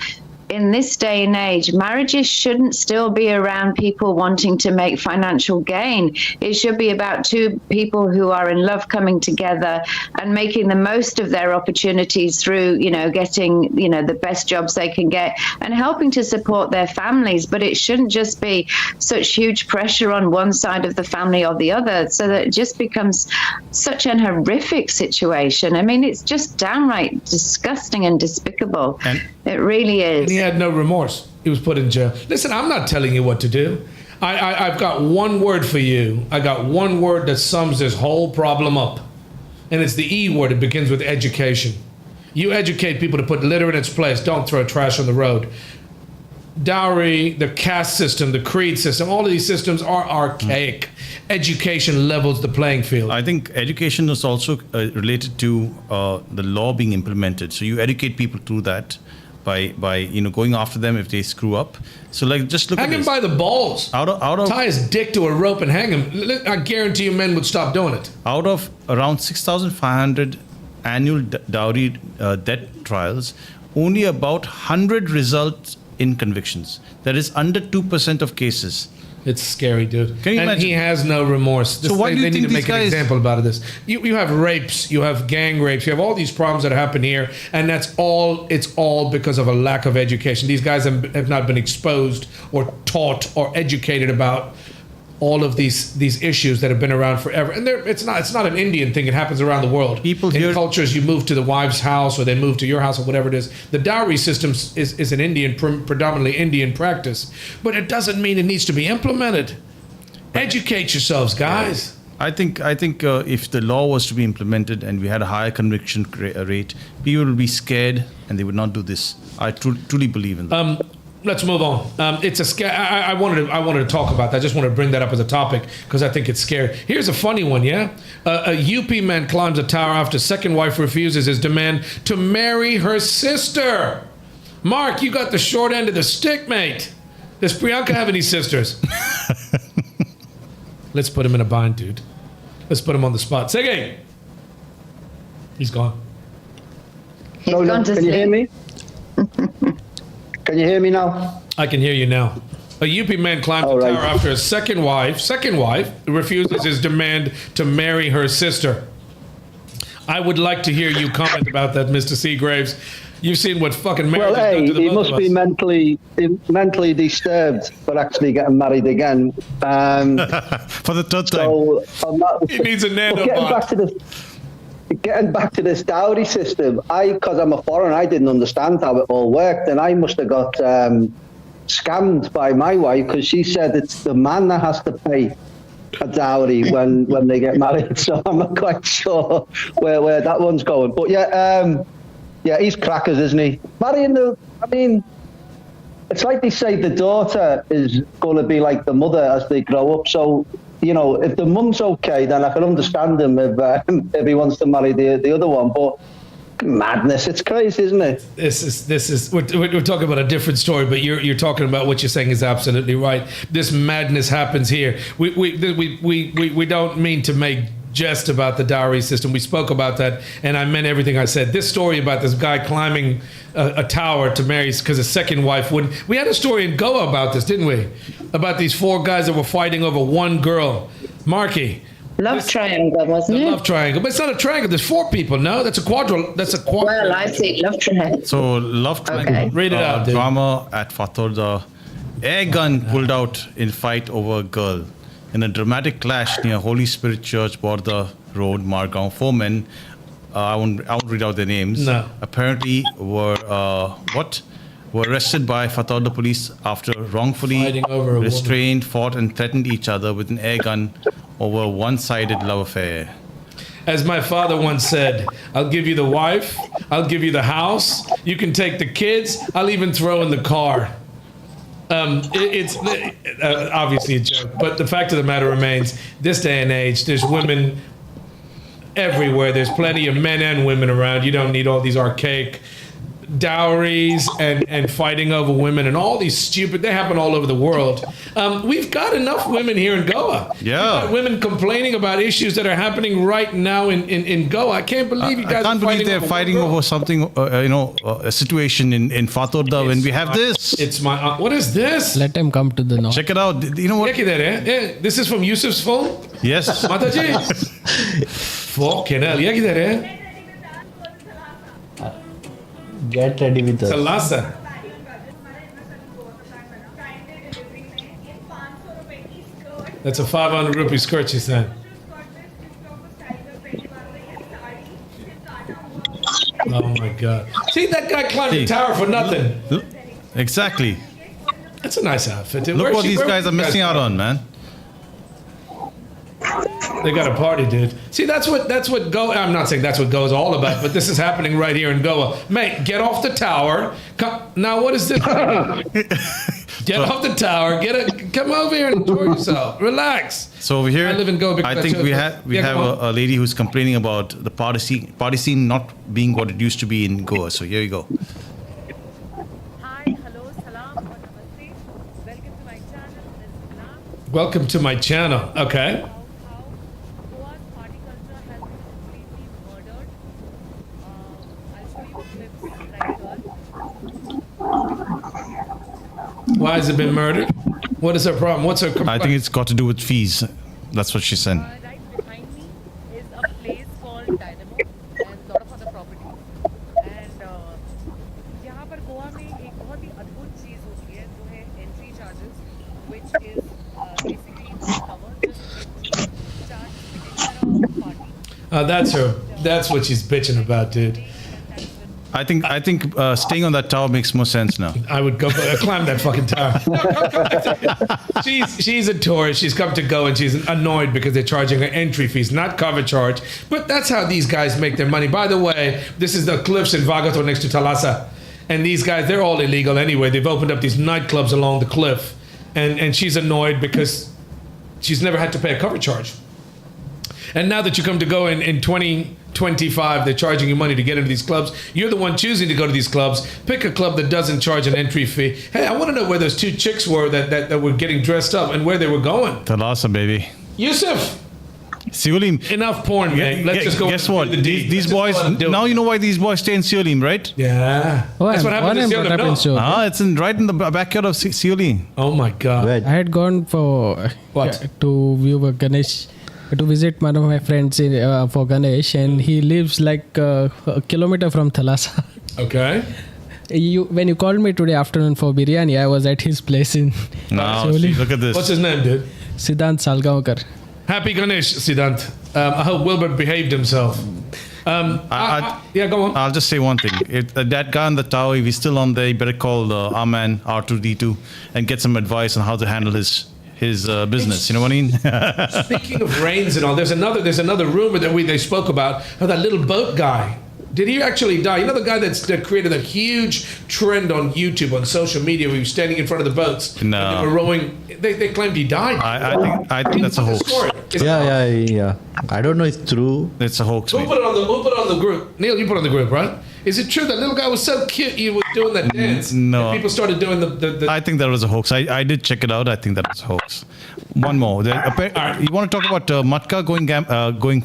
in this day and age, marriages shouldn't still be around people wanting to make financial gain. It should be about two people who are in love coming together and making the most of their opportunities through, getting, the best jobs they can get and helping to support their families. But it shouldn't just be such huge pressure on one side of the family or the other, so that it just becomes such an horrific situation. I mean, it's just downright disgusting and despicable. It really is. And he had no remorse. He was put in jail. Listen, I'm not telling you what to do. I've got one word for you. I got one word that sums this whole problem up. And it's the E word. It begins with education. You educate people to put litter in its place. Don't throw trash on the road. Dowry, the caste system, the creed system, all of these systems are archaic. Education levels the playing field. I think education is also related to the law being implemented. So you educate people through that by going after them if they screw up. So just look hang at him this. by the balls. Out of tie his dick to a rope and hang him. I guarantee you men would stop doing it. Out of around 6,500 annual dowry death trials, only about 100 result in convictions. That is under 2% of cases. It's scary, dude. Can you imagine? He has no remorse. So why do you they think need to these make an guys... example about this. You have rapes, you have gang rapes, you have all these problems that happen here, and it's all because of a lack of education. These guys have not been exposed or taught or educated about all of these issues that have been around forever. And it's not an Indian thing. It happens around the world. People in here, cultures, you move to the wife's house or they move to your house or whatever it is. The dowry system is an Indian, predominantly Indian practice. But it doesn't mean it needs to be implemented. Educate yourselves, guys. I think if the law was to be implemented and we had a higher conviction rate, people would be scared and they would not do this. I truly believe in that. Let's move on. It's a I wanted to talk about that. I just want to bring that up as a topic because I think it's scary. Here's a funny one, yeah? A UP man climbs a tower after second wife refuses his demand to marry her sister. Mark, you got the short end of the stick, mate. Does Priyanka have any sisters? Let's put him in a bind, dude. Let's put him on the spot. Singing. He's gone. Can you hear me? Can you hear me now? I can hear you now. A UP man climbs the tower after a second wife refuses his demand to marry her sister. I would like to hear you comment about that, Mr. Seagraves. You've seen what fucking marriage has done to the he both must of be us. mentally disturbed for actually getting married again. For the third time. He needs a nanobot. Getting back to this dowry system, because I'm a foreigner, I didn't understand how it all worked, and I must have got scammed by my wife because she said it's the man that has to pay a dowry when they get married. So I'm not quite sure where that one's going. But yeah, he's crackers, isn't he? It's like they say the daughter is going to be like the mother as they grow up. So, if the mum's okay, then I can understand him if he wants to marry the other one. But madness, it's crazy, isn't it? We're talking about a different story, but you're talking about what you're saying is absolutely right. This madness happens here. We don't mean to make jest about the dowry system. We spoke about that, and I meant everything I said. This story about this guy climbing a tower to marry because his second wife wouldn't. We had a story in Goa about this, didn't we? About these four guys that were fighting over one girl. Marky. Love triangle, wasn't it? Love triangle, but it's not a triangle. There's four people. No, that's a quadruple. Well, I see love triangle. So love triangle. Okay. Read it out, dude. Drama at Fatorda. Air gun pulled out in fight over a girl. In a dramatic clash near Holy Spirit Church, Borda Road, Margao, four men, I won't read out their names, apparently were arrested by Fatorda police after wrongfully restrained, fought and threatened each other with an air gun over a one-sided love affair. As my father once said, I'll give you the wife, I'll give you the house, you can take the kids, I'll even throw in the car. It's obviously a joke, but the fact of the matter remains, this day and age, there's women everywhere. There's plenty of men and women around. You don't need all these archaic dowries and fighting over women and all these stupid, they happen all over the world. We've got enough women here in Goa. Yeah. We've got women complaining about issues that are happening right now in Goa. I can't believe you guys I can't believe they're fighting over something, a situation in Fatorda when we have this. It's my, what is this? Let him come to the north. Check it out. You know Yeah, what? kidhar hai? Yeah, this is from Yusuf's phone? Yes. Mataji? Fucking hell. Yeah, kidhar hai? Get ready with us. Salasa. That's a 500 rupee skirt, she said. Oh my God. See, that guy climbed the tower for nothing. Exactly. That's a nice outfit. Look what these guys are missing out on, man. They got a party, dude. See, that's what Goa. I'm not saying that's what Goa's all about, but this is happening right here in Goa. Mate, get off the tower. Come, now, what is this? Get off the tower. Come over here and enjoy yourself. Relax. So over here, I live in Goa because I think we have a lady who's complaining about the party scene not being what it used to be in Goa. So here you go. Hi, hello, salam, or namaste. Welcome to my channel. This is Nam. Welcome to my channel. Okay. How Goa's party culture has been completely murdered. I'll show you clips right here. Why has it been murdered? What is her problem? What's her complaint? I think it's got to do with fees. That's what she said. Right behind me is a place called Dynamo and a lot of other properties. And यहाँ पर गोवा में एक बहुत ही अद्भुत चीज़ होती है जो है entry charges, which is basically cover just entry charge within a party. That's her. That's what she's bitching about, dude. I think staying on that tower makes more sense now. I would go climb that fucking tower. She's a tourist. She's come to go and she's annoyed because they're charging her entry fees, not cover charge. But that's how these guys make their money. By the way, this is the cliffs in Vagato next to Thalassa. And these guys, they're all illegal anyway. They've opened up these nightclubs along the cliff. And she's annoyed because she's never had to pay a cover charge. And now that you come to go in 2025, they're charging you money to get into these clubs. You're the one choosing to go to these clubs. Pick a club that doesn't charge an entry fee. Hey, I want to know where those two chicks were that were getting dressed up and where they were going. Thalassa, baby. Yusuf! Siolim. Enough porn, man. Let's just go. Guess what? These boys, now you know why these boys stay in Siolim, right? Yeah. That's what happened to Siolim, no? It's right in the backyard of Siolim. Oh my God. I had gone for to view a Ganesh, to visit one of my friends for Ganesh, and he lives like a kilometer from Thalassa. Okay. When you called me today afternoon for biryani, I was at his place in Siolim. Look at this. What's his name, dude? Siddhant Salgaonkar. Happy Ganesh, Siddhant. I hope Wilbert behaved himself. Yeah, go on. I'll just say one thing. If that guy on the tower, if he's still on there, you better call our man R2D2 and get some advice on how to handle his business. You know what I mean? Speaking of rains and all, there's another rumor that they spoke about of that little boat guy. Did he actually die? You know the guy that created that huge trend on YouTube, on social media, where he was standing in front of the boats. No. And they were rowing. They claimed he died. I think that's a hoax. Yeah. I don't know if it's true. It's a hoax. Who put it on the group? Neil, you put it on the group, right? Is it true that little guy was so cute? He was doing that dance. No. And people started doing the I think that was a hoax. I did check it out. I think that was a hoax. One more. You want to talk about Matka going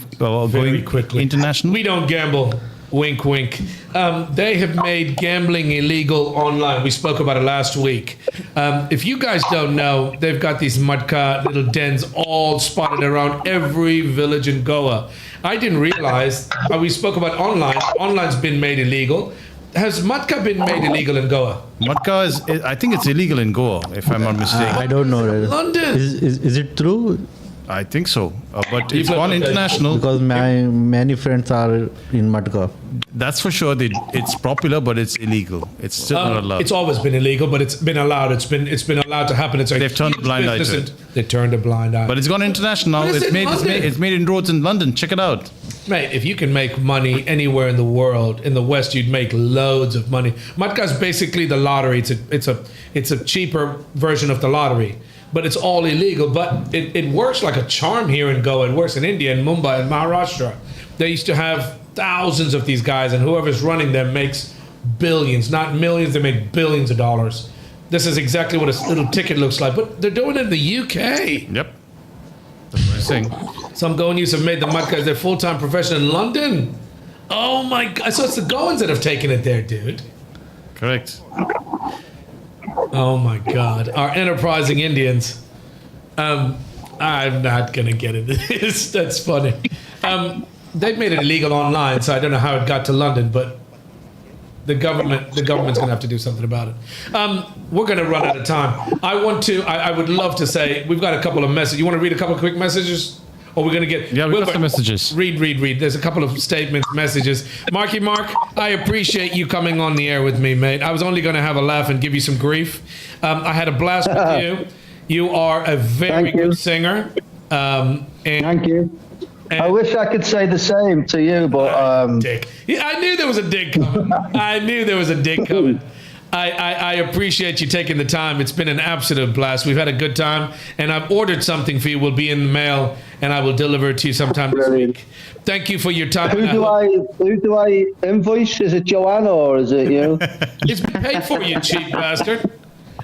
Very quickly international? We don't gamble. Wink, wink. They have made gambling illegal online. We spoke about it last week. If you guys don't know, they've got these Matka little dens all spotted around every village in Goa. I didn't realize, we spoke about online. Online's been made illegal. Has Matka been made illegal in Goa? Matka I think it's illegal in Goa, if I'm not mistaken. I don't know. London. Is it true? I think so. But it's gone international. Because many friends are in Matka. That's for sure. It's popular, but it's illegal. It's still not allowed. It's always been illegal, but it's been allowed. It's been allowed to happen. They've turned a blind eye to it. They turned a blind eye. But it's gone international now. It's made inroads in London. Check it out. Mate, if you can make money anywhere in the world, in the West, you'd make loads of money. Matka is basically the lottery. It's a cheaper version of the lottery. But it's all illegal. But it works like a charm here in Goa. It works in India, in Mumbai, in Maharashtra. They used to have thousands of these guys, and whoever's running them makes billions, not millions. They make billions of dollars. This is exactly what a little ticket looks like, but they're doing it in the UK. Yep. That's what I'm saying. Some Goan youths have made the mud guys their full-time profession in London. Oh my God! So it's the Goans that have taken it there, dude. Correct. Oh my God! Our enterprising Indians. I'm not gonna get into this. That's funny. They've made it illegal online, so I don't know how it got to London, but the government's gonna have to do something about it. We're gonna run out of time. I would love to say we've got a couple of messages. You want to read a couple of quick messages? Or we're gonna get Yeah, we got some messages. Read. There's a couple of statements, messages. Mark, I appreciate you coming on the air with me, mate. I was only gonna have a laugh and give you some grief. I had a blast with you. You are a very good singer. Thank you. I wish I could say the same to you, but Dick. Yeah, I knew there was a dig coming. I appreciate you taking the time. It's been an absolute blast. We've had a good time, and I've ordered something for you. Will be in the mail, and I will deliver it to you sometime this week. Thank you for your time. Who do I invoice? Is it Joanna or is it you? It's been paid for, you cheap bastard.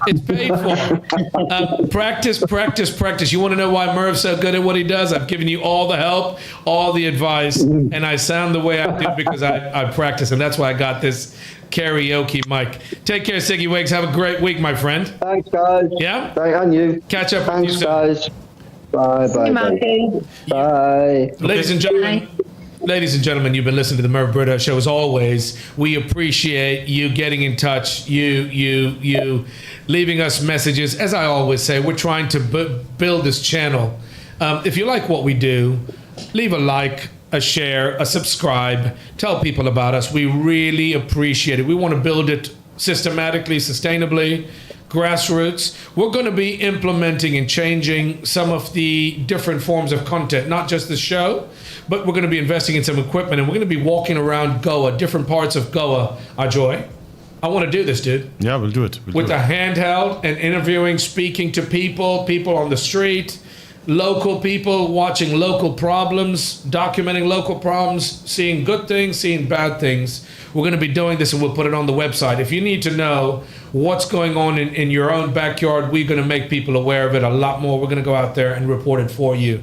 It's paid for. Practice. You want to know why Merv's so good at what he does? I've given you all the help, all the advice, and I sound the way I do because I practice, and that's why I got this karaoke mic. Take care, Siggy Wigs. Have a great week, my friend. Thanks, guys. Yeah? Right, and you. Catch up Thanks, with you soon. guys. Bye. Bye. Ladies and gentlemen, you've been listening to the Merv Brita Show. As always, we appreciate you getting in touch, you leaving us messages. As I always say, we're trying to build this channel. If you like what we do, leave a like, a share, a subscribe, tell people about us. We really appreciate it. We want to build it systematically, sustainably, grassroots. We're going to be implementing and changing some of the different forms of content, not just the show, but we're going to be investing in some equipment, and we're going to be walking around Goa, different parts of Goa. Ajoy, I want to do this, dude. Yeah, we'll do it. With a handheld and interviewing, speaking to people on the street, local people, watching local problems, documenting local problems, seeing good things, seeing bad things. We're going to be doing this, and we'll put it on the website. If you need to know what's going on in your own backyard, we're going to make people aware of it a lot more. We're going to go out there and report it for you.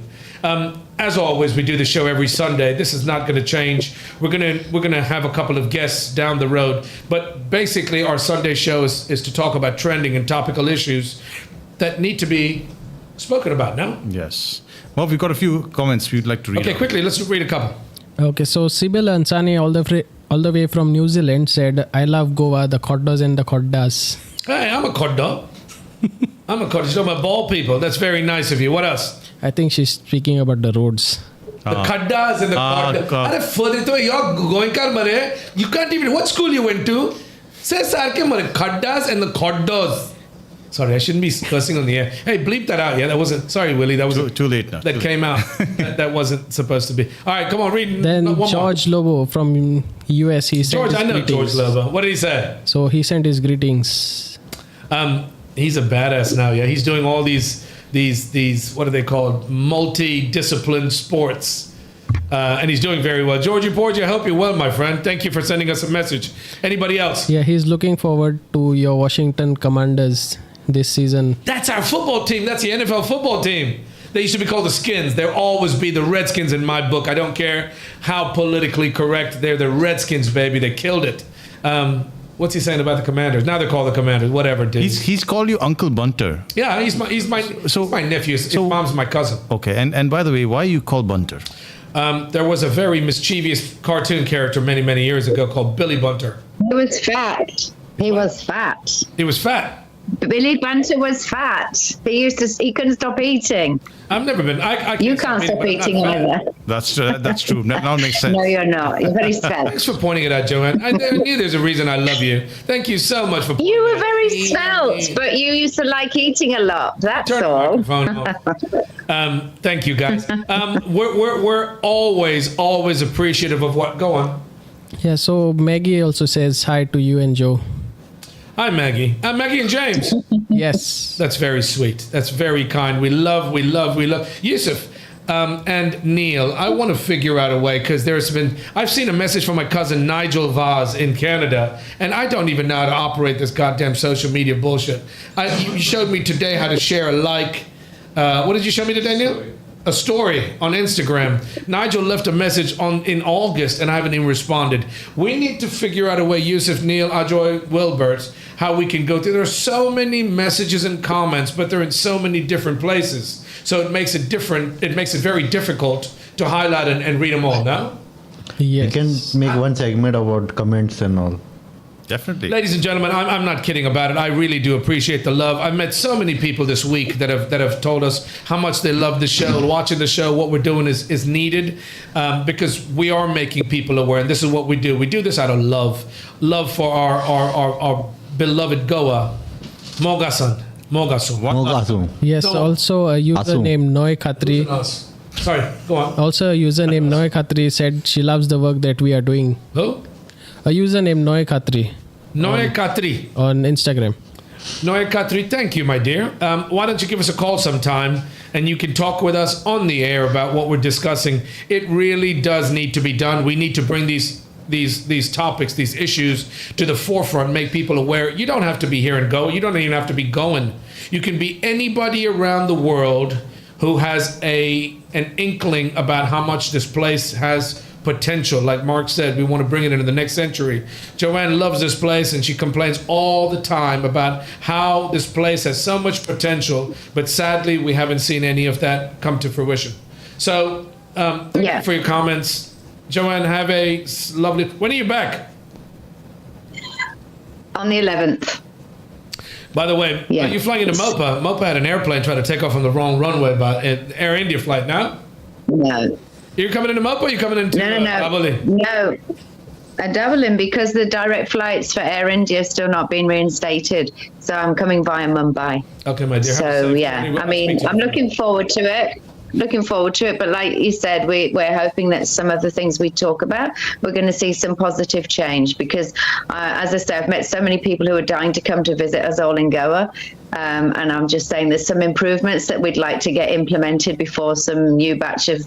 As always, we do the show every Sunday. This is not going to change. We're going to have a couple of guests down the road, but basically our Sunday show is to talk about trending and topical issues that need to be spoken about now. Yes. Well, we've got a few comments we'd like to read. Okay, out. quickly, let's read a couple. Okay, so Sibyl Ansani all the way from New Zealand said, "I love Goa, the Khoddas and the Khoddas." Hey, I'm a Khodda. I'm a Khodda. She's talking about bald people. That's very nice of you. What else? I think she's speaking about the roads. The Khaddas and the Khoddas. You're going mare. You can't even. What school you went to? Say Khaddas and the Khoddas. Sorry, I shouldn't be cursing on the air. Hey, bleep that out. Yeah, that wasn't. Sorry, Willie. That was too late now. That came out. that wasn't supposed to be. All right, come on, read. Then George Lobo from US, he sent his I know greetings. George Lobo. What did he say? So he sent his greetings. He's a badass now. Yeah, he's doing all these what are they called? Multi-discipline sports. And he's doing very well. Georgie Porgy, I hope you're well, my friend. Thank you for sending us a message. Anybody else? Yeah, he's looking forward to your Washington Commanders this season. That's our football team. That's the NFL football team. They used to be called the Skins. They'll always be the Redskins in my book. I don't care how politically correct. They're the Redskins, baby. They killed it. What's he saying about the Commanders? Now they're called the Commanders. Whatever, dude. He's called you Uncle Bunter. Yeah, he's my nephew. His mom's my cousin. Okay, and by the way, why are you called Bunter? There was a very mischievous cartoon character many years ago called Billy Bunter. He was fat. He was fat. Billy Bunter was fat. He couldn't stop eating. I've never been. You can't stop eating either. That's true. Now it makes sense. No, you're not. You're very svelte. Thanks for pointing it out, Joanne. I knew there's a reason I love you. Thank you so much for. You were very svelte, but you used to like eating a lot. That's all. Thank you, guys. We're always appreciative of what. Go on. Yeah. So Maggie also says hi to you and Joe. Hi, Maggie. Maggie and James. Yes. That's very sweet. That's very kind. We love. Yusuf, And Neil, I want to figure out a way, because I've seen a message from my cousin Nigel Vaz in Canada, and I don't even know how to operate this goddamn social media bullshit. You showed me today how to share a like. What did you show me today, Neil? A story on Instagram. Nigel left a message in August, and I haven't even responded. We need to figure out a way, Yusuf, Neil, Ajoy, Wilbert, how we can go through. There are so many messages and comments, but they're in so many different places. So it makes it very difficult to highlight and read them all, no? You can make one segment about comments and all. Definitely. Ladies and gentlemen, I'm not kidding about it. I really do appreciate the love. I've met so many people this week that have told us how much they love the show, watching the show. What we're doing is needed, because we are making people aware, and this is what we do. We do this out of love for our beloved Goa, Mogasan. Yes, also a user named Noy Khatri. Sorry, go on. Also a user named Noy Khatri said she loves the work that we are doing. Who? A user named Noy Khatri. Noy Khatri. On Instagram. Noy Khatri, thank you, my dear. Why don't you give us a call sometime, and you can talk with us on the air about what we're discussing. It really does need to be done. We need to bring these topics, these issues to the forefront, make people aware. You don't have to be here and go. You don't even have to be going. You can be anybody around the world who has an inkling about how much this place has potential. Like Mark said, we want to bring it into the next century. Joanne loves this place, and she complains all the time about how this place has so much potential, but sadly we haven't seen any of that come to fruition. So thank you for your comments. Joanne, have a lovely... When are you back? On the 11th. By the way, are you flying into Mopa? Mopa had an airplane try to take off on the wrong runway, but Air India flight now? No. You're coming into Mopa or you're coming into Dublin? No. Dublin, because the direct flights for Air India have still not been reinstated. So I'm coming via Mumbai. Okay, my dear. So, I mean, I'm looking forward to it. But like you said, we're hoping that some of the things we talk about, we're going to see some positive change, because as I say, I've met so many people who are dying to come to visit us all in Goa, and I'm just saying there's some improvements that we'd like to get implemented before some new batch of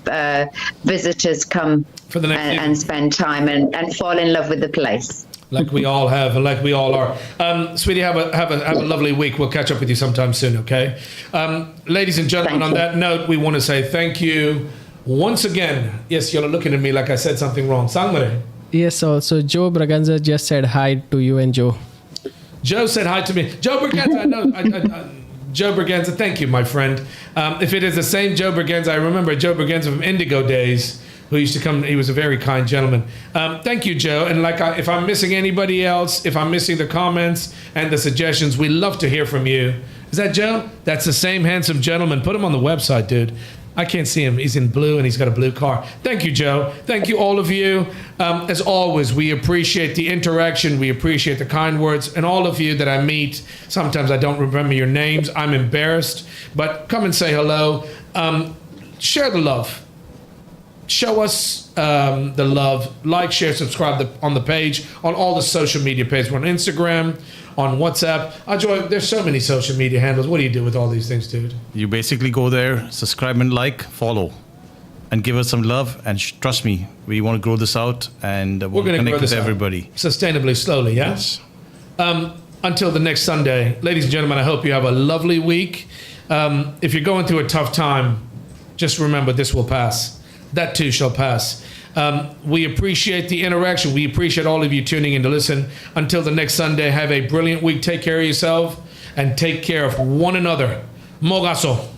visitors come for the next and spend time and fall in love with the place. Like we all have, and like we all are. Sweetie, have a lovely week. We'll catch up with you sometime soon, okay? Ladies and gentlemen, on that note, we want to say thank you once again. Yes, you're looking at me like I said something wrong. Sangmare. Yes, also Joe Braganza just said hi to you and Joe. Joe said hi to me. Joe Braganza, I know. Joe Braganza, thank you, my friend. If it is the same Joe Braganza, I remember Joe Braganza from Indigo days, who used to come. He was a very kind gentleman. Thank you, Joe. And if I'm missing anybody else, if I'm missing the comments and the suggestions, we love to hear from you. Is that Joe? That's the same handsome gentleman. Put him on the website, dude. I can't see him. He's in blue and he's got a blue car. Thank you, Joe. Thank you, all of you. As always, we appreciate the interaction. We appreciate the kind words. And all of you that I meet, sometimes I don't remember your names. I'm embarrassed. But come and say hello. Share the love. Show us the love. Like, share, subscribe on the page, on all the social media pages. We're on Instagram, on WhatsApp. Ajoy, there's so many social media handles. What do you do with all these things, dude? You basically go there, subscribe and like, follow, and give us some love. And trust me, we want to grow this out, and we're going to connect with everybody. Sustainably, slowly, yes? Until the next Sunday. Ladies and gentlemen, I hope you have a lovely week. If you're going through a tough time, just remember this will pass. That too shall pass. We appreciate the interaction. We appreciate all of you tuning in to listen. Until the next Sunday, have a brilliant week. Take care of yourself and take care of one another. Mogaso.